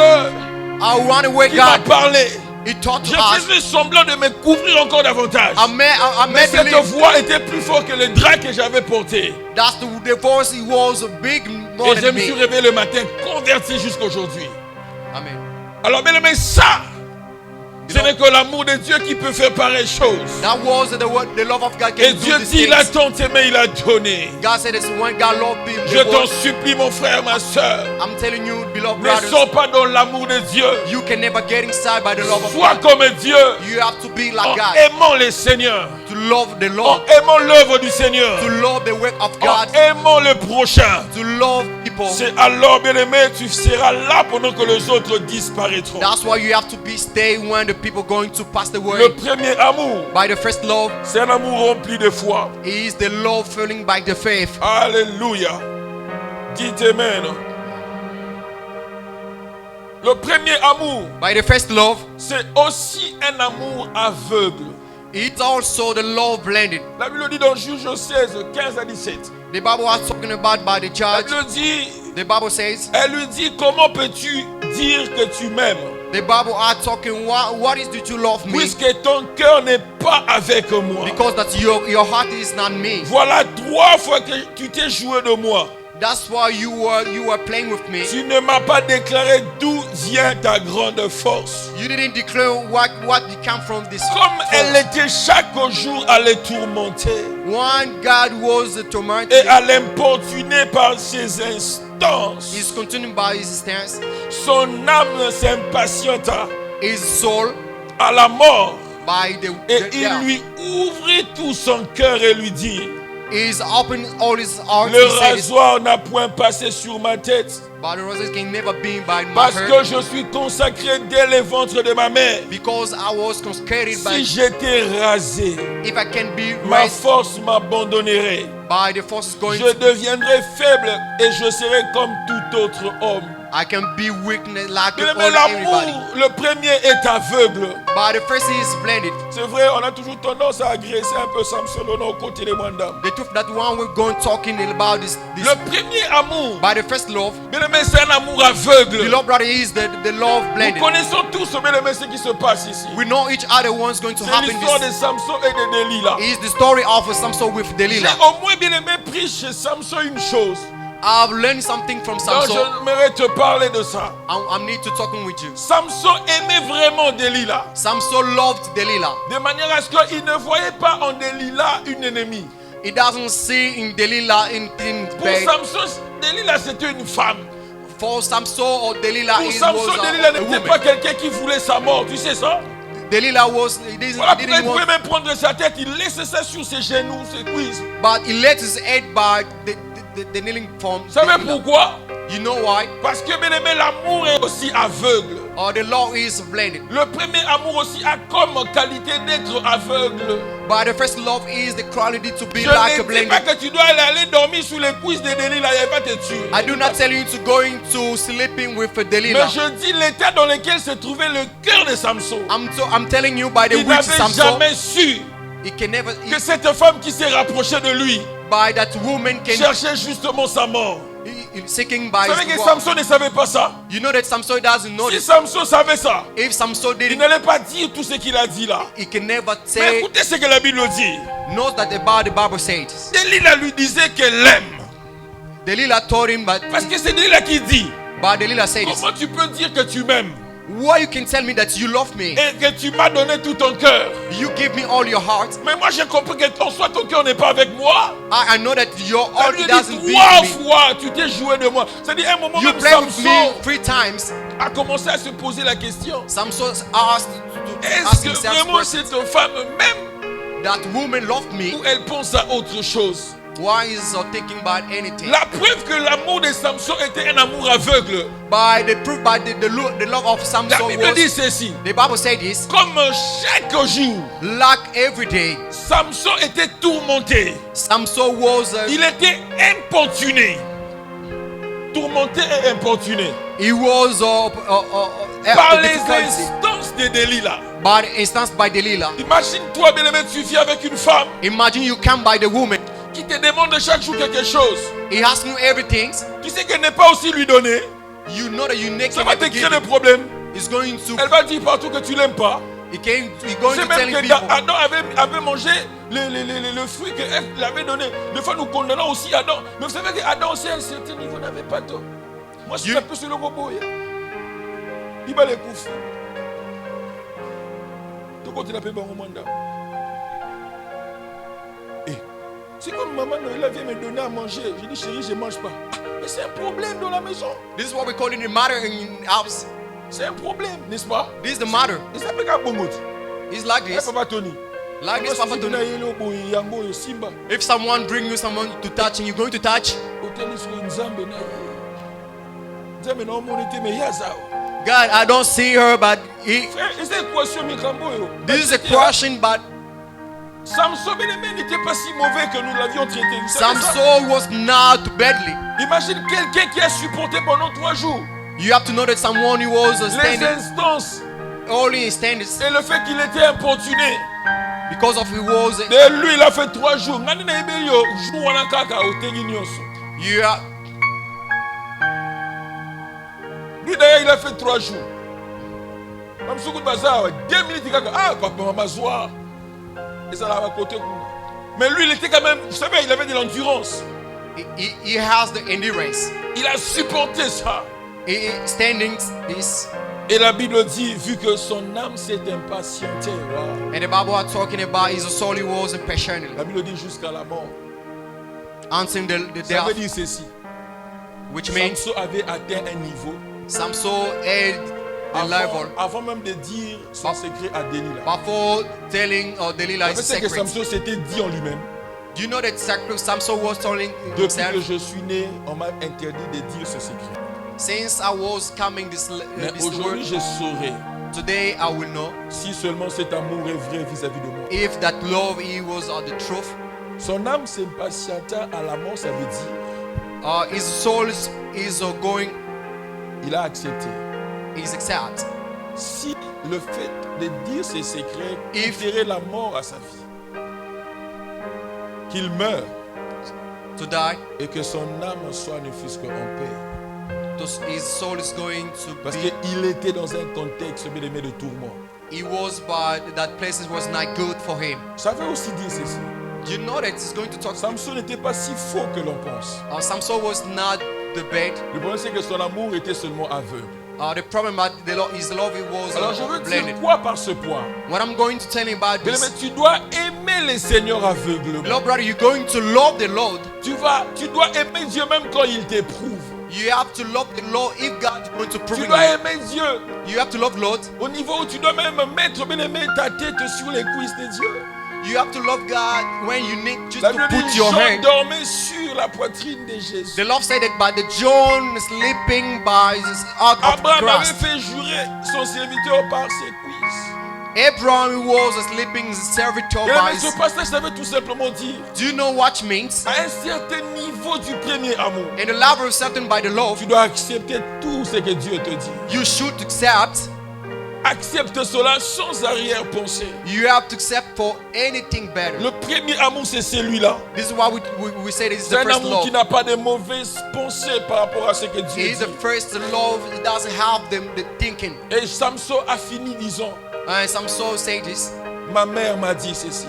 I ran away qui m'a God. parlé. He taught Je to us. faisais semblant de me couvrir encore davantage. I Mais made cette believe. voix était plus forte que le drap que j'avais porté. That's the voice. He was big more Et je than me suis me. réveillé le matin, converti jusqu'à aujourd'hui. Amen. Alors, bien aimé, ça, ce n'est que l'amour de Dieu qui peut faire pareille chose. That was the love of God Et can Dieu do these dit, il a things. tant aimé, il a donné. God said it's when God loved people. Je t'en supplie, mon frère, ma soeur, I'm telling you, beloved ne brothers, sois pas dans l'amour de Dieu. you can never get inside by the love of Sois God. comme Dieu, You have to be en like God. aimant le Seigneur, To love the en Lord. aimant l'œuvre du Seigneur, To love the work of en God. aimant le prochain. To love people. C'est alors, bien aimé, tu seras là pendant que les autres disparaîtront. That's why you have to be stay when the people going to pass away. Le premier amour, By the first love c'est un amour rempli de foi. is the love filling by the faith. Alléluia. Dites Amen. Le premier amour, By the first love, c'est aussi un amour aveugle. it's also the love blended. La Bible dit dans Juge 16, 15 à 17. The Bible was talking about by the La church. Bible dit, The Bible says, elle lui dit, comment peux-tu dire que tu m'aimes the Bible are talking, what is did you love me? puisque ton cœur n'est pas avec moi? Because that your heart is not me. Voilà 3 fois que tu t'es joué de moi. That's why you were playing with me. Tu ne m'as pas déclaré d'où vient ta grande force. You didn't declare what you come from this. Comme elle force. était chaque jour à les tourmenter One God was tormented. et à l'importuner par ses instances, He's continuing by his stance. son âme s'impatienta His soul à la mort by the et death. il lui ouvrit tout son cœur et lui dit, He's opened all his heart. le He said, rasoir n'a point passé sur ma tête but the roses can never be by my parce que heart. je suis consacré dès le ventre de ma mère. Because I was consecrated by. Si j'étais rasé, If I can be ma raised force m'abandonnerait. by the forces going Je to, deviendrai faible et je serai comme tout autre homme. I can be weakness like Mais all l'amour, everybody. le premier est aveugle. But the first is blended. C'est vrai, on a toujours tendance à agresser un peu Samson au côté des mandats. The truth that one we're going talking about this Le premier amour, by the first love. bien aimé, c'est un amour aveugle. The love brother is the love Nous blended. connaissons tous, bien aimé, ce qui se passe ici. We know each other what's going to C'est happen. l'histoire de This Samson et de Delilah. is the story of Samson with J'ai Delilah. au moins bien aimé pris chez Samson une chose. I've learned something from Donc Samson. j'aimerais te parler de ça. I need to talking with you. Samson aimait vraiment Delilah. Samson loved Delilah. De manière à ce qu'il ne voyait pas en Delilah une ennemie. He doesn't see in Delilah in Pour bad. Samson, Delilah c'était une femme. For Samson or Delilah Pour was Samson, Delilah a n'était woman. pas quelqu'un qui voulait sa mort. Tu sais ça? Delilah was he didn't, Voilà he pourquoi il didn't pouvait want, même prendre sa tête. Il laissait ça sur ses genoux, ses cuisses. but he let his head by the kneeling form. Vous savez pourquoi? You know why? Parce que bien aimé, l'amour est aussi aveugle. Or the law is blended. Le premier amour aussi a comme qualité d'être aveugle. But the first love is the quality to be Je like a ne dis pas blended. que tu dois aller dormir sous les cuisses de Delilah, il va te tuer. I do not tell you to go into sleeping with Mais Delilah. je dis l'état dans lequel se trouvait le cœur de Samson. I'm telling you by the Il witch n'avait Samson, jamais su he can never que cette femme qui s'est rapprochée de lui by that woman can cherchait justement sa mort. he seeking by Vous savez his que word. Samson ne savait pas ça. You know that Samson doesn't know Si this. Samson savait ça, If Samson il didn't, n'allait pas dire tout ce qu'il a dit là. he can never Mais say, écoutez ce que la Bible dit. knows that about the Bible says. Delilah lui disait qu'elle l'aime. Delilah told him, Parce que c'est Delilah qui dit. but Delilah said this. Comment tu peux dire que tu m'aimes Why you can tell me that you love me? et que tu m'as donné tout ton cœur? You give me all your heart. Mais moi j'ai compris que ton cœur n'est pas avec moi. I know that your Elle heart lui doesn't dit be 3 with me. fois, tu t'es joué de moi. C'est-à-dire, à un moment You même played with me Samson 3 times. a commencé à se poser la question. Samson asked to Est-ce ask que himself vraiment question, cette femme m'aime that woman loved me. ou elle pense à autre chose? Why is he thinking about anything? La preuve que l'amour de Samson était un amour aveugle. By the proof, by the love of La Samson Bible dit was, ceci. the Bible said this, Comme chaque jour, like every day, Samson était tourmenté. Samson was Il était importuné. Tourmenté et importuné. he was Par les difficulty instances de Delilah. by instance by Delilah. Imagine-toi, bien-aimé, tu viens avec une femme Imagine you come by the woman. qui te demande chaque jour quelque chose. He asks you everything. Tu sais qu'elle n'est pas aussi lui donner. You know that you need Ça va te to créer give des him. problèmes. He's going to. Elle va dire partout que tu l'aimes pas. He going C'est to même telling que people. Adam avait mangé le fruit que Ève lui avait donné. Des fois, nous condamnons aussi Adam. Mais vous savez qu'Adam aussi, à un certain niveau, n'avait pas tort. Moi, je suis un peu sur le robot. Il va les coups. Tout quand il a fait bon mandat. C'est comme maman Noël vient me donner à manger. Je dis, chérie, je ne mange pas. Mais c'est un problème dans la maison. This is what we call it the matter in house. C'est un problème, n'est-ce pas? This is the matter. Il s'appelle Kabongot. It's like Eh, this. Papa Tony. Like this, Papa Tony. Simba. If someone bring you someone to touch and you're going to touch, God, I don't see her, but this is a question, but Samson n'était pas si mauvais que nous l'avions traité. Vous savez ça? Samson was not badly. Imagine quelqu'un qui a supporté pendant 3 jours You have to know that someone who was les standing instances only in standards et le fait qu'il était importuné. because of he was. Et lui, il a fait 3 jours. You are, Lui d'ailleurs, il a fait 3 jours. Comme ce coup de bazar, 2 minutes, il a dit, ah, papa, maman, soir. Et ça l'a côté. Mais lui, il était quand même, vous savez, il avait de l'endurance. he has the endurance. Il a supporté ça. He standing this, Et la Bible dit, vu que son âme s'est impatientée, wow. and the Bible are talking about his soul he was impassioned, La Bible dit jusqu'à la mort. answering the Ça veut death, dire ceci. which means Samson avait atteint un niveau Samson had the level avant même de dire son secret à Delilah. before telling Delilah his C'est que secret. Samson s'était dit en lui-même. Do you know that Samson was telling Depuis himself, que je suis né, on m'a interdit de dire ce secret. since I was coming this Mais this aujourd'hui, word, je saurai today I will know si seulement cet amour est vrai vis-à-vis de moi. if that love he was the truth. Son âme s'impatienta à la mort, ça veut dire His soul is going, il a accepté. is accept. Si le fait de dire ses secrets If- coûterait la mort à sa vie, qu'il meure To die, et que son âme soit ne fût-ce qu'en paix. his soul is going to Parce be. qu'il était dans un contexte bien aimé de tourment. He was, but that place was not good for him. Ça veut aussi dire ceci. Do you know that he's going to talk? Samson n'était pas si faux que l'on pense. Samson was not the bad. Le problème c'est que son amour était seulement aveugle. The problem about his love it was Alors je veux blended. dire quoi par ce point? What I'm going to tell you about Bien this, aimé, tu dois aimer le Seigneur aveuglement. Lord brother, you're going to love the Lord. Tu dois aimer Dieu même quand il t'éprouve. You have to love the Lord if God is going to prove Tu it. dois aimer Dieu You have to love Lord. au niveau où tu dois même mettre bien aimé ta tête sur les cuisses de Dieu. You have to love God when you need just La to Bible put dit your Jean hand. dormait sur la poitrine de Jésus. The Lord said that by the John sleeping by his out of the Abraham avait grass. fait jurer son serviteur par ses cuisses. Abraham was sleeping servitor Bien by aimé, his. ce passage, ça veut tout simplement dire Do you know what means? à un certain niveau du premier amour, In the level certain by the love, tu dois accepter tout ce que Dieu te dit. you should accept Accepte cela sans arrière-pensée. You have to accept for anything better. Le premier amour, c'est celui-là. This is why we say this is C'est the un first amour qui love. n'a pas de mauvaises pensées par rapport à ce que Dieu It is dit. the first love. It doesn't have the thinking. Et Samson a fini disant, Some soul say this. ma mère m'a dit ceci.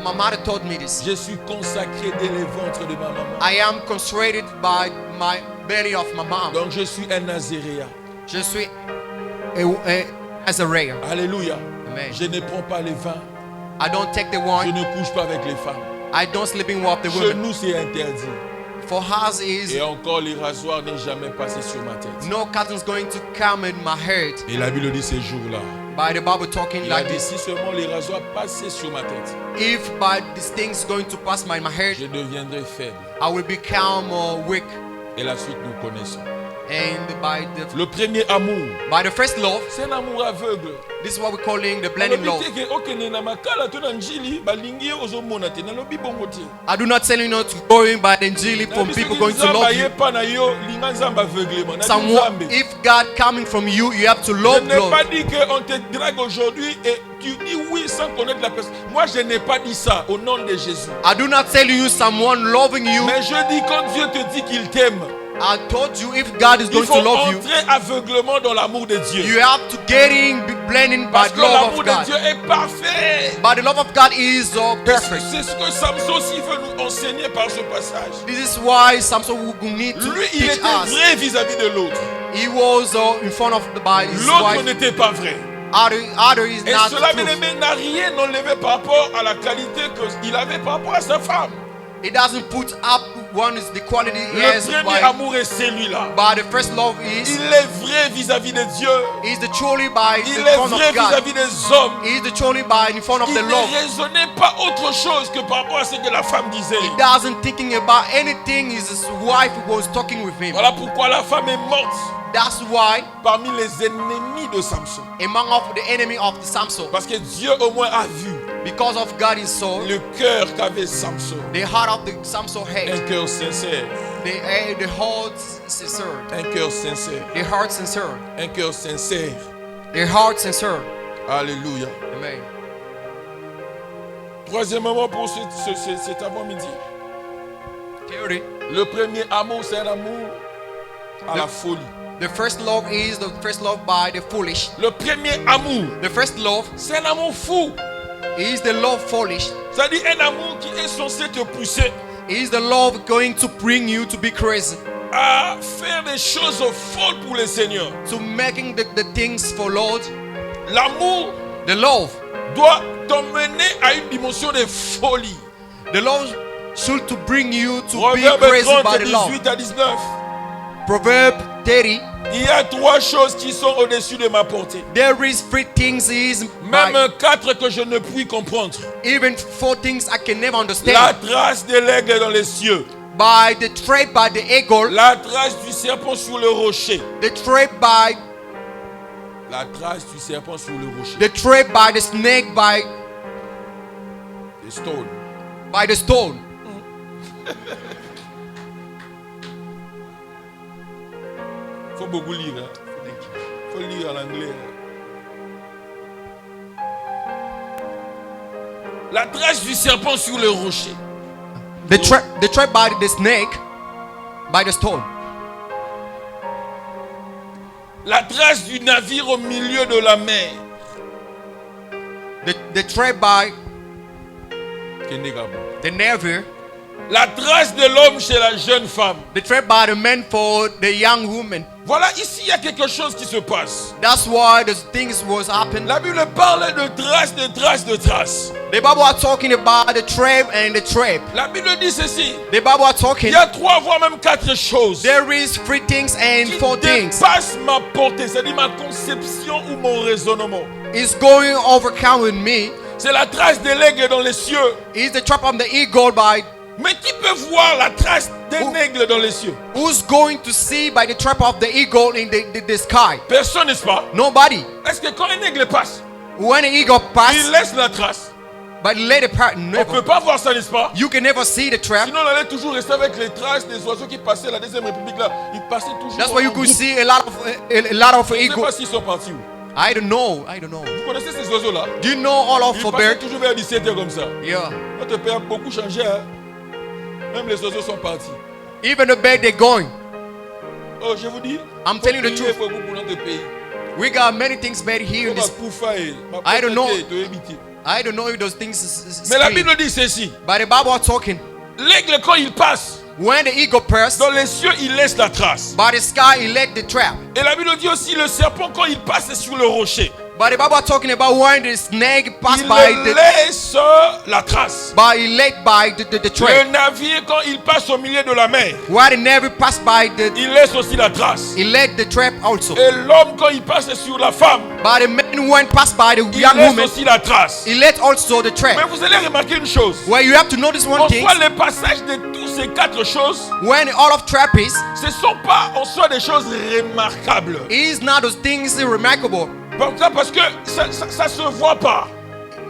My mother told me this. Je suis consacré dès le ventre de ma maman. I am consecrated by my belly of my mom. Donc je suis un Nazaréen. Je suis as a ray. Alléluia. Amen. Je ne prends pas les vins. I don't take the Je wine. ne couche pas avec les femmes. I don't sleeping with the Chez women. nous, c'est interdit. For us is Et encore, les rasoirs n'est jamais passé sur ma tête. no cotton's going to come in my head. Et la Bible dit ces jours-là. By the Bible talking Il a like dit this. si seulement les rasoirs passaient sur ma tête, If by these things going to pass by my head, je deviendrai faible. I will become weak. Et la suite, nous connaissons. And Le premier amour, by the first love, c'est un amour aveugle. this is what we're calling the blending love. I do not tell you not to go in by the Injili from people going to love you. Someone, if God coming from you, you have to Je love n'ai pas God. dit qu'on te drague aujourd'hui et tu dis oui sans connaître la personne. Moi, je n'ai pas dit ça au nom de Jésus. I do not tell you someone loving you. Mais je dis quand Dieu te dit qu'il t'aime, I told you if God is il going faut to love you, entrer aveuglement dans l'amour de Dieu. you have to get in, be blending by Parce the que love l'amour of de God. Dieu est parfait. But the love of God is perfect. C'est ce que Samson aussi veut nous enseigner par ce passage. This is why Samson will need to Lui, il teach était us. vrai vis-à-vis de l'autre. He was in front of by his L'autre wife. n'était pas vrai. Other is Et not cela, the bien truth. aimé, n'a rien enlevé par rapport à la qualité qu'il avait par rapport à sa femme. It doesn't put up one is the quality he Le has premier by, amour est celui-là. but the first love is Il est vrai vis-à-vis de Dieu. the truly by Il the est front vrai of God. vis-à-vis des hommes. Is the truly by in front of Il the ne love. raisonnait pas autre chose que par rapport à ce que la femme disait. He doesn't thinking about anything. His wife was talking with him. Voilà pourquoi la femme est morte That's why parmi les ennemis de Samson. among of the enemy of the Samson, Parce que Dieu au moins a vu because of God is so le cœur qu'avait Samson. the heart of the Samson Un hate cœur sincère. the heart sincere, Un cœur sincère. the heart sincere, Un cœur sincère. the heart sincere. Alléluia. Amen. Troisièmement pour cet avant-midi. Theory. Le premier amour, c'est un amour à la folie. The first love is the first love by the foolish. Le premier amour, The first love c'est un amour fou. is the love foolish. C'est-à-dire un amour qui est censé te pousser Is the love going to bring you to be crazy, à faire des choses folles pour le Seigneur. to making the things for Lord. L'amour The love, doit t'emmener à une dimension de folie. the love should to bring you to be Proverbe crazy 30, by the love. 18 à 19. Proverb 30. Il y a trois choses qui sont au-dessus de ma portée. There is three things is Même by, quatre que je ne puis comprendre. even four things I can never La understand. trace de l'aigle dans les cieux. By the trade by the eagle, La trace du serpent sur le rocher. the trade by La trace du serpent sur le rocher. the trade by the snake The stone. by the stone. Faut beaucoup lire. Hein. Faut lire en anglais. Hein. La trace du serpent sur le rocher. The trade by the snake by the stone. La trace du navire au milieu de la mer. The trade by the navy. La trace de l'homme chez la jeune femme. The trade by the man for the young woman. Voilà, ici il y a quelque chose qui se passe. That's why the things was happening. La Bible parle de traces, de traces, de traces. The Bible are talking about the trap and the trap. La Bible dit ceci. The Bible are talking. Il y a trois, voire même quatre choses There is three things and qui four things. dépassent ma portée, c'est-à-dire ma conception ou mon raisonnement. It's going overcome with me. C'est la trace de l'aigle dans les cieux. Is the trap of the eagle by Mais qui peut voir la trace d'un aigle dans les cieux? who's going to see by the trap of the eagle in the sky? Personne, n'est-ce pas? Nobody. Est-ce que quand un aigle passe, When an eagle il passes, laisse la trace? but let it pass, On ne never. peut pas voir ça, n'est-ce pas? You can never see the trap. Sinon, on allait toujours rester avec les traces des oiseaux qui passaient à la Deuxième République là. Ils passaient toujours. That's why you en could groupe. see a lot of Je ne sais eagles. pas s'ils sont partis où. I don't know. Vous connaissez ces oiseaux-là? Do you know all of Ils for passent bird? toujours vers 17h comme ça. Yeah. Notre pays a beaucoup changé. Hein? Même les oiseaux sont partis. Even the bird they're going. Oh, je vous dis. I'm telling you the truth. Beaucoup pour notre pays. We got many things bad here in this. I don't know. I don't know if those things is Mais la clean. Bible dit ceci. But the Bible is talking. L'aigle, quand il passe When the eagle passed, dans les cieux, il laisse la trace. by the sky he let the trap. Et la Bible dit aussi, le serpent, quand il passe sur le rocher, But the Bible is talking about when the snake passed il by laisse la trace. he led by the Le trap. navire, quand il passe au milieu de la mer, While the navy passed by il laisse aussi la trace. he led the trap also. Et l'homme, quand il passe sur la femme, But the man when passed by the il young laisse woman, aussi la trace. he led also the Mais trap. vous allez remarquer une chose. Well, you have to notice one En thing. soi, le passage de tous ces quatre choses, When all of trap is ce ne sont pas en soi des choses remarquables. not those things remarkable. Pourquoi? Parce que ça ne se voit pas.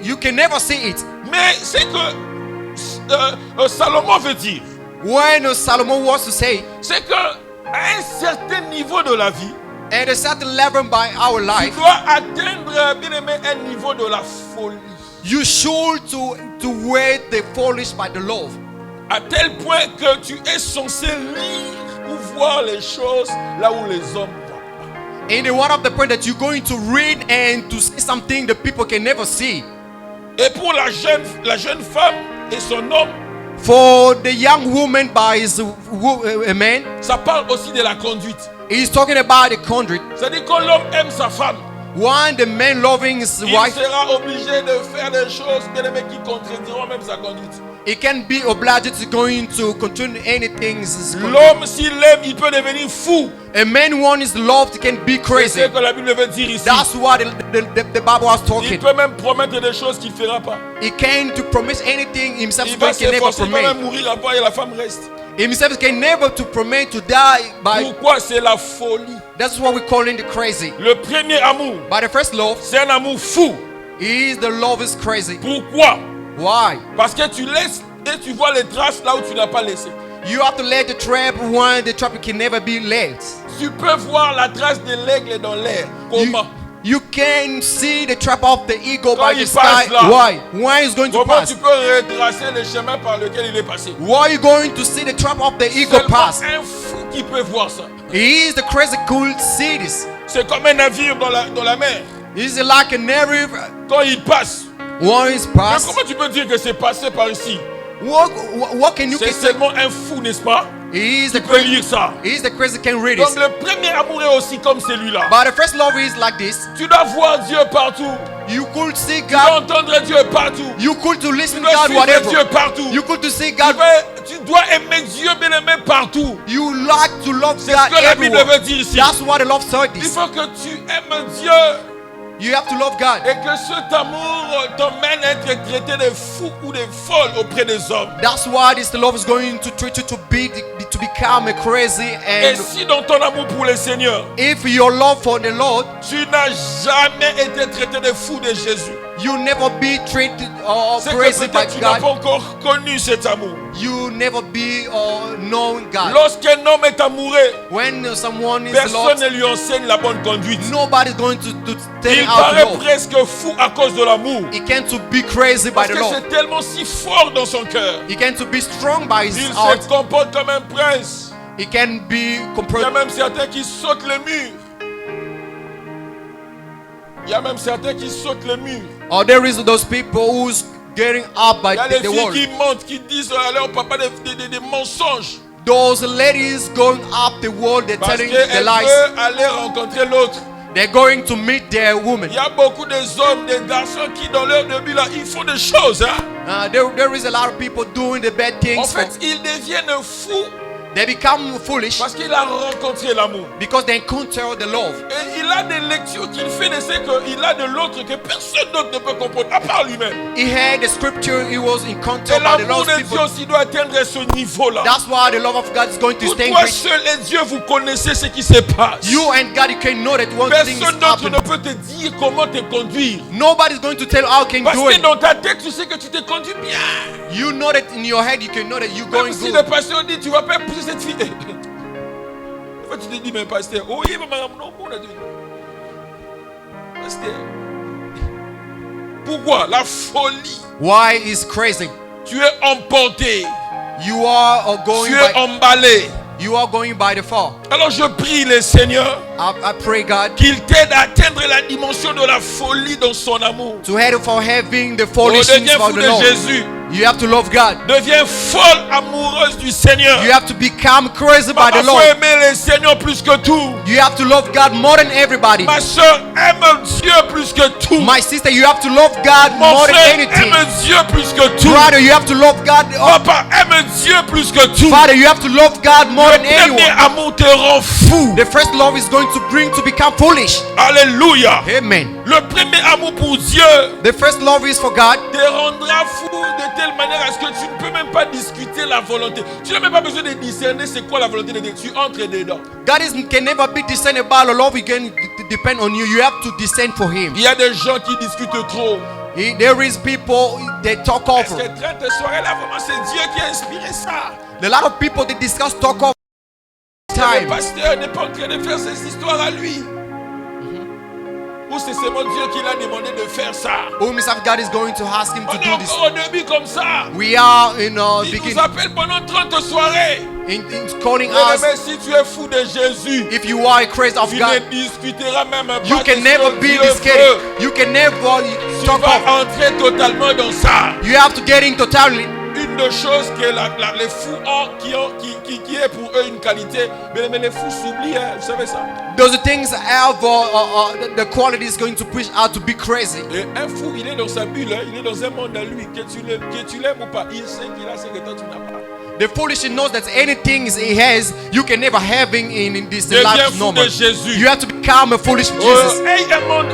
You can never see it. Mais c'est que Salomon veut dire, When Solomon wants to say, c'est qu'à un certain niveau de la vie, at a certain level by our tu life, dois atteindre, bien aimé, un niveau de la folie. you should to wear the foolish by the love. À tel point que tu es censé lire ou voir les choses là où les hommes voient. In the one of the point that you're going to read and to see something that people can never see. Et pour la jeune femme et son homme, For the young woman by his man, ça parle aussi de la conduite. he's talking about the conduit. C'est-à-dire quand l'homme aime sa femme, One, the man loving his il wife, sera obligé de faire des choses, bien aimé, qui contrediront même sa conduite. he can be obliged to going to continue anything. L'homme, s'il aime, il peut devenir fou. A man one is loved can be C'est crazy. ce que la Bible veut dire ici. That's what the Bible was Il talking. peut même promettre des choses qu'il ne fera pas. He can to promise anything himself. Il He va can never s'efforcer, il va même promise. mourir avant et la femme reste. Himself can never to promise to die by. Pourquoi? C'est la folie. That's what we call in the crazy. Le premier amour, But the first love c'est un amour fou. is the love is crazy. Pourquoi? Why? Parce que tu laisses et tu vois les traces là où tu n'as pas laissé. You have to let the trap one. The trap can never be led. Tu peux voir la trace de l'aigle dans l'air. Comment? You can see the trap of the eagle Quand by il the passe sky. là. Why? Why is going to Comment pass? tu peux retracer le chemin par lequel il est passé? Why are you going to see the trap of the eagle Seulement pass? un fou qui peut voir ça. He is the crazy cool cities. C'est comme un navire dans la mer. He's like a navy. Quand il passe. One is Mais pass. comment tu peux dire que c'est passé par ici? What can you C'est say? seulement un fou, n'est-ce pas? He is the Tu peux crazy. lire ça. He is the crazy can read Donc it. le premier amour est aussi comme celui-là. But the first love is like this. Tu dois voir Dieu partout. You could see Tu dois God. entendre Dieu partout. You could to Tu listen to dois God suivre Dieu whatever. partout. You could to see Tu God. dois aimer Dieu, bien aimé, partout. You like to love C'est God ce que la Bible everywhere. veut dire ici. That's what the love said Il is. faut que tu aimes Dieu You have to love God. et que cet amour t'emmène à être traité de fou ou de folle auprès des hommes. That's why this love is going to treat you to become a crazy. Et And si dans ton amour pour le Seigneur, if your love for the Lord, tu n'as jamais été traité de fou de Jésus, you never be treated or c'est que crazy by peut-être tu n'as pas God. encore connu cet amour. You never be or known God. Lorsqu'un homme est amoureux, When someone is personne loved, ne lui enseigne la bonne conduite. nobody's going to tell Il you how to paraît love. presque fou à cause de l'amour. He can't to be crazy by Parce the que love. c'est tellement si fort dans son cœur. He can't to be strong by his Il heart. se comporte comme un prince. He can be Il y a compared. même certains qui sautent le mur. Il y a même certains qui sautent le mur. Or there is those people who's getting up by Il y a les the filles world. qui mentent, qui disent à leur papa des mensonges. Those ladies going up the world, they're Parce telling qu'elles the lies. veulent aller rencontrer l'autre. They're going to meet their woman. Il y a beaucoup de hommes, des garçons qui dans leur début là, ils font des choses. Hein? There is a lot of people doing the bad En things. fait, ils deviennent fous They become foolish parce qu'il a rencontré l'amour. because they encounter the love. Et il a des lectures qu'il fait de ce qu'il a de l'autre que personne d'autre ne peut comprendre, à part lui-même. He had the scripture, he was Et encountered by the l'amour lost de Dieu people. aussi doit atteindre ce niveau-là. That's why the love of God is going to Pour stay toi rich. seul et Dieu, vous connaissez ce qui se passe. You and God, you can know that one thing is Personne d'autre ne happening. peut te dire comment te conduire. Nobody's going to tell how can Parce do que it. dans ta tête, tu sais que tu te conduis bien. You know that in your head, you can know that you're Même going si good. le pasteur dit, tu vas pas épouser cette fille. Des fois, tu te dis, mais pasteur, oh, il va m'amener au monde. Pasteur, pourquoi la folie? Why is crazy? Tu es emporté, You are going tu es by, emballé. you are going by the fall. Alors je prie le Seigneur I pray God qu'il t'aide à atteindre la dimension de la folie dans son amour. to head for having the Oh, foolishness deviens for fou the de Lord. Jésus. You have to love God. Deviens folle amoureuse du Seigneur. You have to become crazy by Ma the foi, Lord. aimer le Seigneur plus que tout. You have to love God more than everybody. Ma soeur, aime Dieu plus que tout. My sister, you have to love God Mon more than frère, anything. aime Dieu plus que tout. Brother, you have to love God. Papa, aime Dieu plus que tout. Father, you have to love God more Le than premier anyone. amour te rend fou. The first love is going to bring to become foolish. Alléluia. Amen. Le premier amour pour Dieu The first love is for God. te rendra fou de telle manière à ce que tu ne peux même pas discuter la volonté. Tu n'as même pas besoin de discerner c'est quoi la volonté de Dieu. Tu entres dedans. Can never be discerned about the love. It can depend on you. You have to discern for Him. Il y a des gens qui discutent trop. There is people they talk Est-ce over. que 30 soirées là, vraiment, c'est Dieu qui a inspiré ça? A lot of people they discuss talk over Le time. pasteur n'est pas en train de faire ces histoires à lui. Ou c'est seulement Dieu qui l'a demandé de faire ça. Oh, Mr. God is going to ask him On to est do this. encore au début comme ça. We are in Il nous beginning appelle pendant 30 soirées. in calling Mais us. si tu es fou de Jésus, If you are a craze of tu God, ne discuteras même pas you de can ce never que be Dieu this kid. veut. You can never Tu talk vas over. entrer totalement dans ça. You have to get in totally. Une des choses que les fous ont, qui est pour eux une qualité, mais les fous s'oublient, hein, vous savez ça. Those things have the quality is going to push out to be crazy. Et un fou, il est dans sa bulle, hein, il est dans un monde à lui, que tu l'aimes ou pas, il sait qu'il a ce que toi tu n'as pas. The foolish knows that anything he has, you can never have in this Deviens life fou normal. de Jésus. You have to become a foolish Jesus. Hey, un monde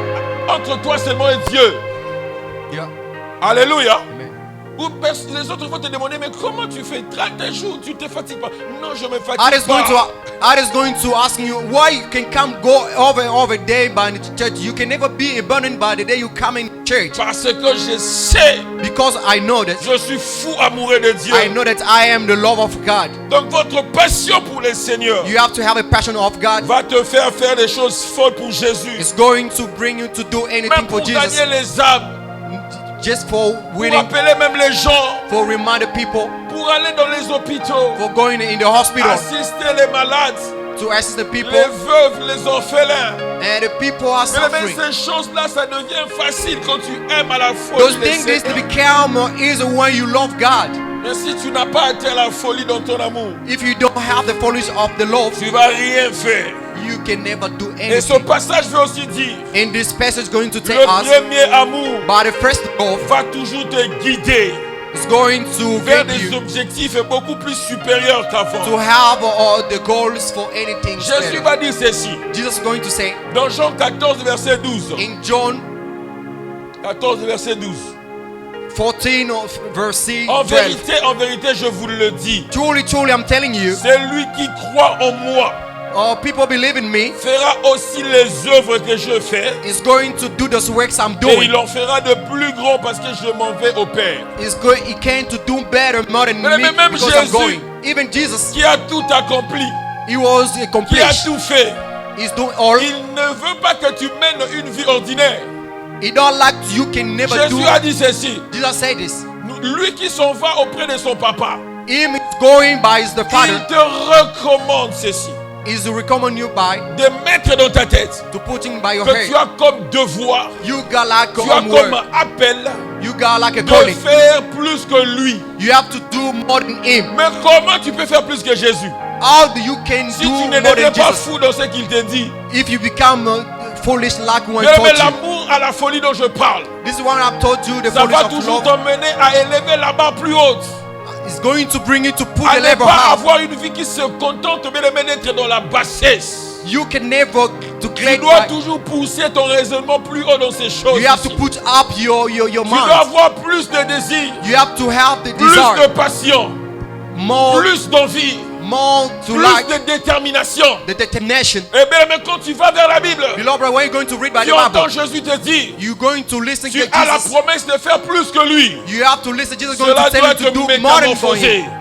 entre toi seulement et Dieu. Yeah. Alléluia. Amen. Ou les autres vont te demander, mais comment tu fais 30 jours, tu te fatigues pas? Non, je me fatigue Others pas. going to ask you why you can come go over day by the church. You can never be abandoned by the day you come in church. Parce que je sais, Because I know that je suis fou amoureux de Dieu. I know that I am the love of God. Donc votre passion pour le Seigneur You have to have a passion of God. va te faire des choses folles pour Jésus. It's going to bring you to do anything Même for pour Jesus. gagner les âmes, Just for pour winning, appeler même les gens, for remind the people, pour aller dans les hôpitaux, for going in the hospital, assister les malades, to assist the people, les veuves, les orphelins. and the people are Mais suffering. ces choses-là, ça devient facile quand tu aimes à la folie Those le things need to Seigneur. become more easy when you love God. Mais si tu n'as pas atteint la folie dans ton amour, If you don't have the foolish of the love, tu vas rien faire. you can never do Et ce anything. passage veut aussi dire, In this passage, going to take le us premier amour by the first love va toujours te guider is going to vers guide des you objectifs beaucoup plus supérieurs qu'avant. to have the goals for anything. Jésus better. va dire ceci, Jesus is going to say dans Jean 14, verset 12. in John 14, verset 12. 14 of verse En 12. vérité, je vous le dis, Truly, truly, I'm telling you, celui qui croit en moi people believe in me fera aussi les œuvres que je fais, is going to do those works I'm et doing. il en fera de plus grands parce que je m'en vais au Père. He came to do better more than Mais me même because I'm Jésus, going. Even Jesus, Qui a tout accompli, he was qui a accomplished. tout fait. He's doing all. Il ne veut pas que tu mènes une vie ordinaire. He don't like you can never do. Jésus a dit ceci, Jesus said this. lui qui s'en va auprès de son papa, Him is going by the il Father te recommande ceci, is to recommend you by de mettre dans ta tête to putting by your que tu head. as comme devoir, You got like tu a as comme word. appel You got like a de calling. faire plus que lui. You have to do more than him. Mais comment tu peux faire plus que Jésus How do you can si do tu ne more deviens than pas Jesus? fou dans ce qu'il te dit? If you become foolish like one Mais taught you. l'amour à la folie dont je parle, This is what I've told you. The ça foolish va of toujours love t'emmener à élever la barre plus haute. is going to bring you to put À the ne level pas high. avoir une vie qui se contente mais d'être dans la bassesse. You can never to Tu claim. dois toujours pousser ton raisonnement plus haut dans ces choses. You have to ici. put up your Tu dois mind. avoir plus de désir, You have to have the plus de desire, passion, more, plus d'envie, more to plus like de détermination. the determination. Et bien, mais quand tu vas vers la Bible, Beloved, when you're going to read by tu the entends Bible, Jésus te dire, you're going to listen tu to as la Jesus. promesse de faire plus que lui. You have to listen. Jesus is going Cela to tell doit you to te do more than for métamorphoser. him.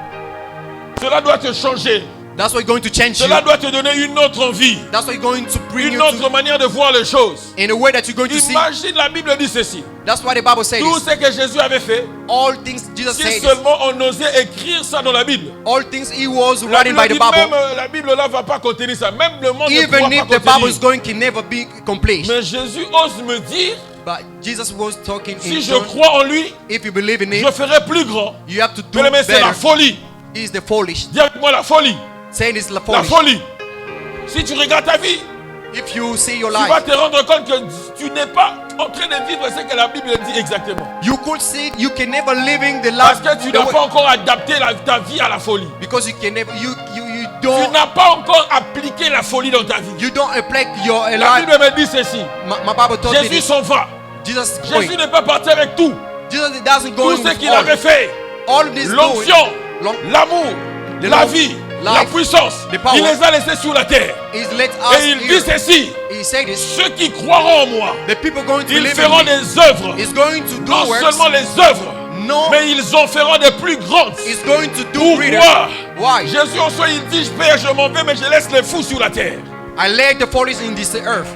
Cela doit te changer. That's what's going to change you. Cela doit te donner une autre envie, That's what's going to bring une you autre to manière de voir les choses. in a way that you're going to see. Imagine, la Bible dit ceci. That's why the Bible says Tout this. ce que Jésus avait fait, All things Jesus si said, seulement on osait écrire ça dans la Bible. all things he was La writing by Bible the dit même, Bible. la Bible là va pas contenir ça. Même le monde ne Even if pourra the pas Bible is contenir. going can never be complete. Mais Jésus ose me dire, But Jesus was talking si in je John. crois en lui, If you believe in je him, ferai plus grand. you have to do Mais c'est la better. folie. He is the foolish. Dis avec moi la folie. Saying it's the La foolish. folie. Si tu regardes ta vie, If you see your tu vas life, te rendre compte que tu n'es pas en train de vivre ce que la Bible dit exactement. you could see you can never living the Parce life que tu the n'as way- pas encore adapté ta vie à la folie. because you can never you Tu don't n'as pas encore appliqué la folie dans ta vie. you don't apply your La life. Bible me dit ceci. My Bible told me Jésus this. s'en va. Jesus is Jésus going. n'est pas parti avec tout. Jesus doesn't go Tout ce with qu'il avait fait. all of this L'onction, going. l'amour, The la love, vie, life, la puissance. the power. Il les a laissés sur la terre. Is let us Et il dit hear. ceci. He said this. Ceux qui croiront en moi, The people going to ils live feront in me des œuvres. is going to do Non works. seulement les œuvres, No, mais ils en feront des plus grandes. is going to do greater. Pourquoi? Why? Jésus en soi, il dit, Père, je m'en vais, mais je laisse les fous sur la terre. I let the foolish in this earth.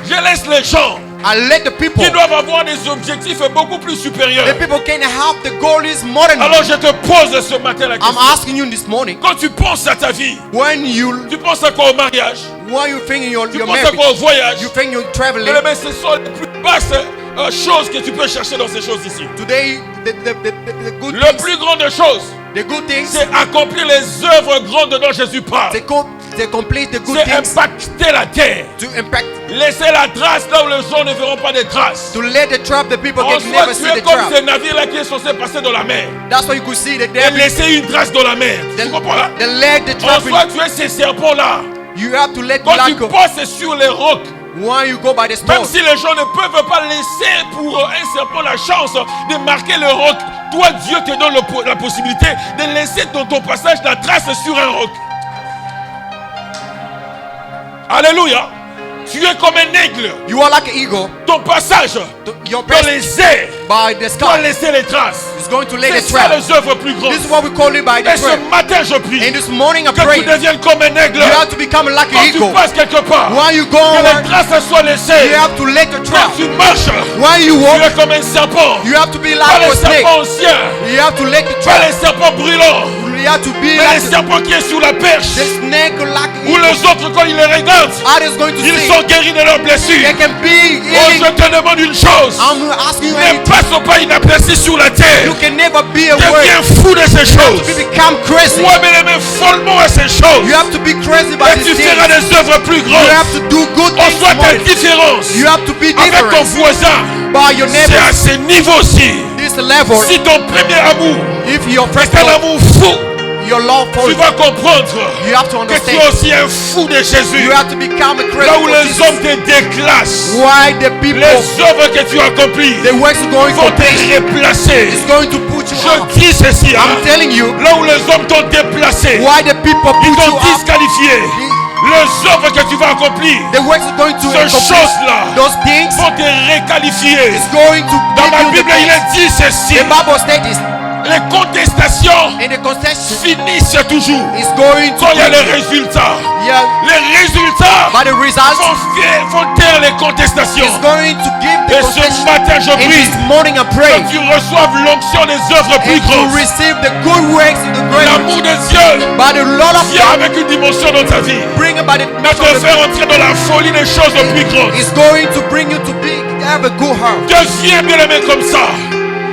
Je laisse les gens I let the people. qui doivent avoir des objectifs beaucoup plus supérieurs. The people can have the goal is more than Alors me. je te pose ce matin la I'm question. asking you this morning. Quand tu penses à ta vie, When you tu penses à quoi au mariage? you think your Tu penses à marriage, quoi au voyage? you think you're traveling. Eh bien, ce sont les plus basses choses que tu peux chercher dans ces choses ici. Today, the good Le things, plus grand des choses, the good things, c'est accomplir les œuvres grandes dont Jésus parle. they complete the good C'est things impacter la terre. to impact, Laisser la trace là où les gens ne verront pas de traces. to let the trap, the people En can soi, never tu see es the comme trap. ce navire-là qui est censé passer dans la mer. That's why you could see that Et laisser une trace dans la mer. Tu comprends là? they let the En trap soi, in. tu es ces serpents-là. You have to let Quand tu black go. passes sur les rocs, When you go by the même stone, si les gens ne peuvent pas laisser pour un serpent la chance de marquer le roc, toi, Dieu te donne la possibilité de laisser dans ton passage la trace sur un roc. Alléluia. Tu es comme un aigle. you are like an eagle. Ton passage Your dans best les airs by the doit sky laisser les traces. is going to lay C'est the ça trap. les œuvres plus grandes. This is what we call it by the Et ce trap. matin, je prie And this morning I que tu pray deviennes comme un aigle. you have to become like Quand an tu eagle. passes quelque part, When you go que les over, traces soient laissées. you have to let the Quand trap. tu marches, When you tu walk, es comme un serpent. you have to be Pas like les a snake. serpents anciens, You have to let the pas trap. les serpents brûlants, You have to be mais les like serpents qui est sur la perche. the snake, like Où les autres, quand ils les regardent, others going to ils see. sont guéris de leurs blessures. They can be Oh, healing. je te demande une chose. I'm asking you Ne anything. passe pas inaperçu sur la terre. You can never be a word. Deviens fou de ces choses. You become crazy. Ouais, mais les mains follement à ces choses. You have to be crazy by Et tu these feras things. des œuvres plus You grandes. have to do good En things soit more. ta différence You have to be avec ton different voisin. by your C'est neighbor. à ce niveau-ci. This level, Si ton premier amour if your first est un love, amour fou, your love for tu you, vas comprendre you have to que tu es understand. aussi un fou de Jésus. You have to become a crazy Là où for les Jesus. hommes te déclassent, Why the people, les œuvres que tu accomplis the works are going vont to te replacer. is going to put you up. Je dis ceci, hein. I'm telling you, Là où les hommes t'ont déplacé, why the people ils put you t'ont up, disqualifié. Les œuvres que tu vas accomplir, the works are going to ces accomplish choses-là those things. vont te requalifier. It's going to Dans ma give you Bible, the il things. est dit ceci. The Bible states this, Les contestations and the contestation finissent toujours is going to quand il y a bring, les résultats. yeah, Les résultats by the results vont taire les contestations. is going to give the Et ce contestation. matin, je And prie this morning I que pray tu reçoives l'onction des œuvres plus and to grandes. receive the good works and the great L'amour works de Dieu by the Lord of vient God, avec une dimension dans ta vie. bring about it Mais te faire entrer dans la folie des choses plus grandes. is going to bring you to be have a good heart. Deviens bien aimé comme ça.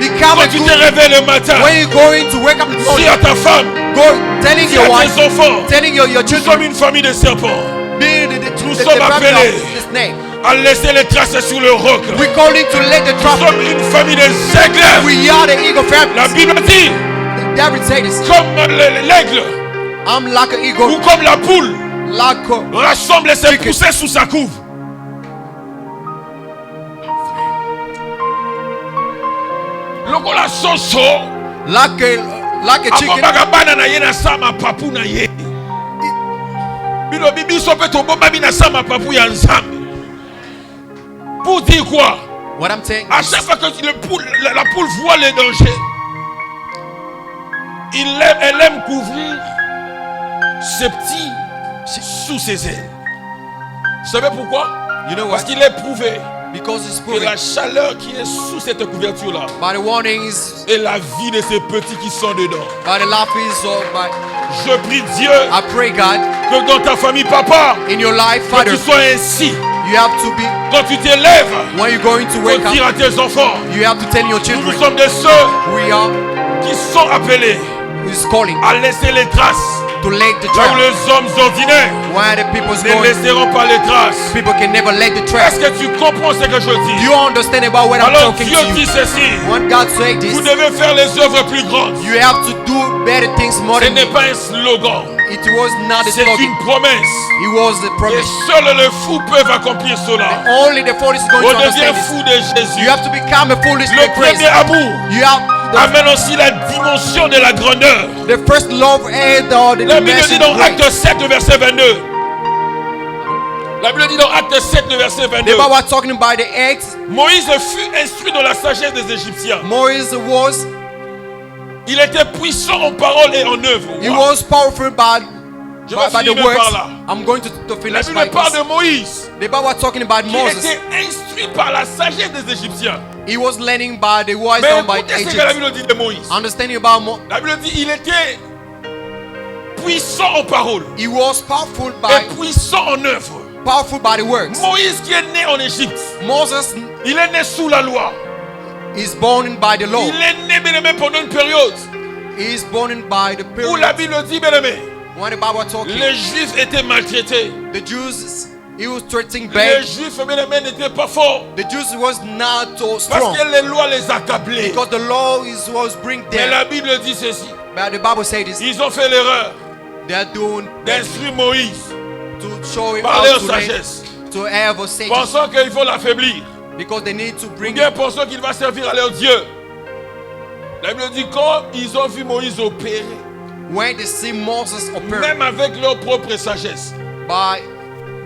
Become Quand a tu te good. réveilles le matin, When you're going to wake up in the dis morning, à ta femme, go telling dis your à wife, tes enfants, telling your nous children, sommes une famille de serpents. be Nous the sommes family appelés of the snake. à laisser les traces sur le roc. We're calling to let the Nous trap. sommes une famille de aigles. We are the eagle La family. Bible dit, David said this. comme l'aigle I'm like an ou eagle, comme la poule like a, rassemble ses poussins sous sa couve. Lokola soso like a chicken. akombaka bana na ye na sa mapapu na ye. Bilobi biso pe tobomba bi na sa mapapu ya Nzambe. Pour dire quoi? What I'm saying, À chaque fois que la poule voit les dangers, elle aime couvrir ses petits sous ses ailes. Vous savez pourquoi? You know Parce what? qu'il est prouvé Because it's que proven la chaleur qui est sous cette couverture-là by the warnings, et la vie de ces petits qui sont dedans. by the laughs, or by Je prie Dieu I pray God que dans ta famille, papa, in your life, que Father, tu sois ainsi. you have to be Quand tu t'élèves, when you're going to faut wake dire up, à tes enfants, you have to tell your nous children sommes de ceux we are qui sont appelés who is calling à laisser les traces. to lay the Là où trail. les hommes ordinaires Where the people's ne going, laisseront pas les traces. people can never lay the Est-ce trail. que tu comprends ce que je dis? You understand about what I'm Alors talking Dieu to dit you? ceci. When God said this, Vous devez faire les œuvres plus grandes. you have to do better things more Ce than n'est me. pas un slogan. It was not a C'est slogan. une promesse. It was a Et promise. seuls les fous peuvent accomplir cela. Only the fool is going On to devient understand this. fou de Jésus. You have to become a foolish Le like crazy. premier amour You have amène aussi la dimension de la grandeur. the first love and the La Bible dit dimension dans of Acte grace. 7, verset 22. La Bible dit dans Acte 7, verset The 22. Bible was talking about the eggs. Moïse fut instruit dans la sagesse des Égyptiens. Moses was, Il était puissant en parole et en œuvre. he Wow. was powerful Je vais by the finir words. par là. I'm going to La finish by Bible parle this. de Moïse The Bible was talking about qui Moses. était instruit par la sagesse des Égyptiens. He was learning by the Mais wisdom by écoutez ce que la Egypt. Bible dit de Moïse. Understanding about La Bible dit il était puissant en parole he was powerful et puissant en œuvre. by the works. Moïse qui est né en Égypte, Moses il est né sous la loi. is born by the law. Il est né, bien aimé, pendant une période He is born by the où la period Bible dit, bien aimé, when the Bible was talking. les Juifs étaient maltraités. The Jews, he was treating Les bad. Juifs, bien aimé, n'étaient pas forts The Jews was not so parce strong que les lois les accablaient. because the law was bring Mais them. la Bible dit ceci. But the Bible says this. Ils ont fait l'erreur They are doing bad d'instruire Moïse to show him par how leur to learn, sagesse, to have a sage pensant qu'il faut l'affaiblir. because they need to Ou bring bien pensant qu'il va servir à leur Dieu. La Bible dit quand ils ont vu Moïse opérer, when they see Moses operate même avec leur propre sagesse, by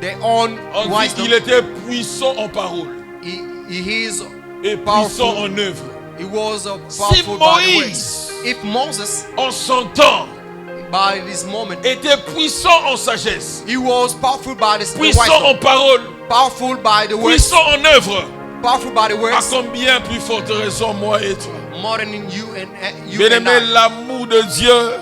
their own on dit wisdom. qu'il était puissant en parole He is et puissant en œuvre. he was a Si powerful by the works. Moïse, If Moses en son temps, by this moment était puissant en sagesse, he was powerful by the puissant wisdom, en parole, powerful by the works, puissant en œuvre, powerful by the à works, combien plus forte raison moi et toi? more than in you and you Bien and aimé, I. l'amour de Dieu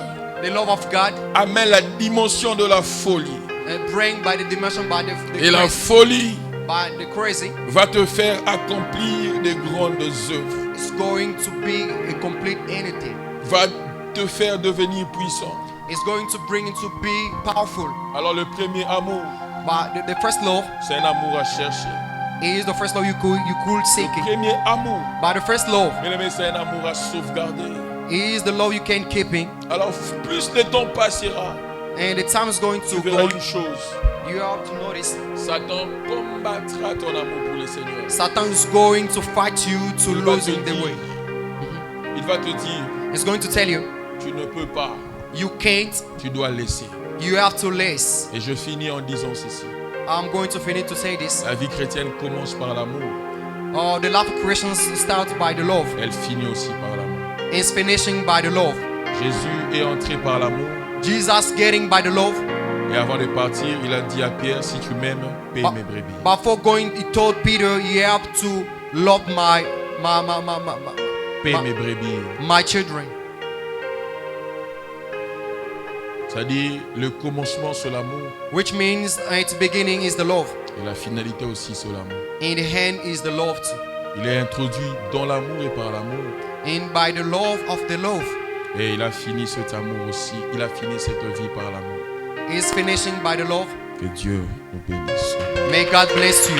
The love of God amène la dimension de la folie. and bring by the dimension by the Et la crazy, folie by the crazy va te faire accomplir de grandes œuvres, is going to be a complete anything. va te faire devenir puissant. It's going to bring you to be powerful. Alors le premier amour, But the first love c'est un amour à chercher. is the first love you could seek Le it. premier amour, But the first love bien aimé, c'est un amour à sauvegarder. is the love you can keep in. Alors plus le temps passera, And the time is going tu to verras go. une chose. You have to notice Satan combattra ton amour pour le Seigneur. Satan is going to fight you to Il va te losing the dire, way. il va te dire, It's going to tell you tu ne peux pas, you can't, tu dois laisser. you have to less. Et je finis en disant ceci. I'm going to finish to say this. La vie chrétienne commence par l'amour. The love of Christians starts by the love. Elle finit aussi par l'amour. It's finishing by the love. Jésus est entré par l'amour. Jesus getting by the love. Et avant de partir, il a dit à Pierre, si tu m'aimes, paye But mes brebis. before going, he told Peter, you have to love Paye mes brebis. my children. C'est-à-dire, le commencement c'est l'amour. Which means its beginning is the love. Et la finalité aussi c'est l'amour. In the hand is the love too. Il est introduit dans l'amour et par l'amour. And by the love of the love Et il a fini cet amour aussi. Il a fini cette vie par l'amour. is finishing by the love. Que Dieu nous bénisse. May God bless you.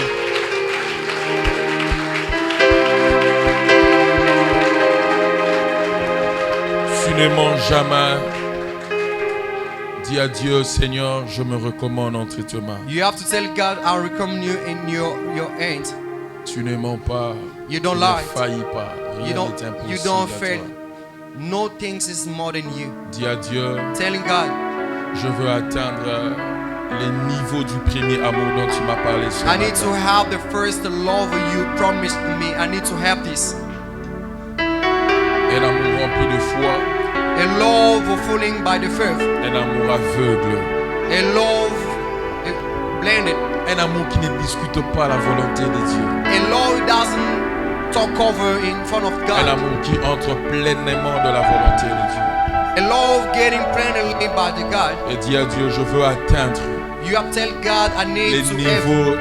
Tu ne mens jamais. Dis à Dieu, Seigneur, je me recommande entre tes mains. You have to tell God, I recommend you in your hands. Tu ne mens pas. You don't Tu lie. ne faillis pas. Rien You n'est don't impossible à fail. toi. No things is more than you. Dis à Dieu, Telling God, je veux atteindre les niveaux du premier amour dont tu m'as parlé ce I need to matin. have the first love you promised me. I need to have this. Un amour rempli de foi, A love fulfilling by the faith. Un amour aveugle. A love blinded. Un amour qui ne discute pas la volonté de Dieu. A love doesn't talk over in front of Un God. amour qui entre pleinement dans la volonté de Dieu. A love getting plainly by the God. Et dit à Dieu, je veux atteindre You have tell God I les need to have niveaux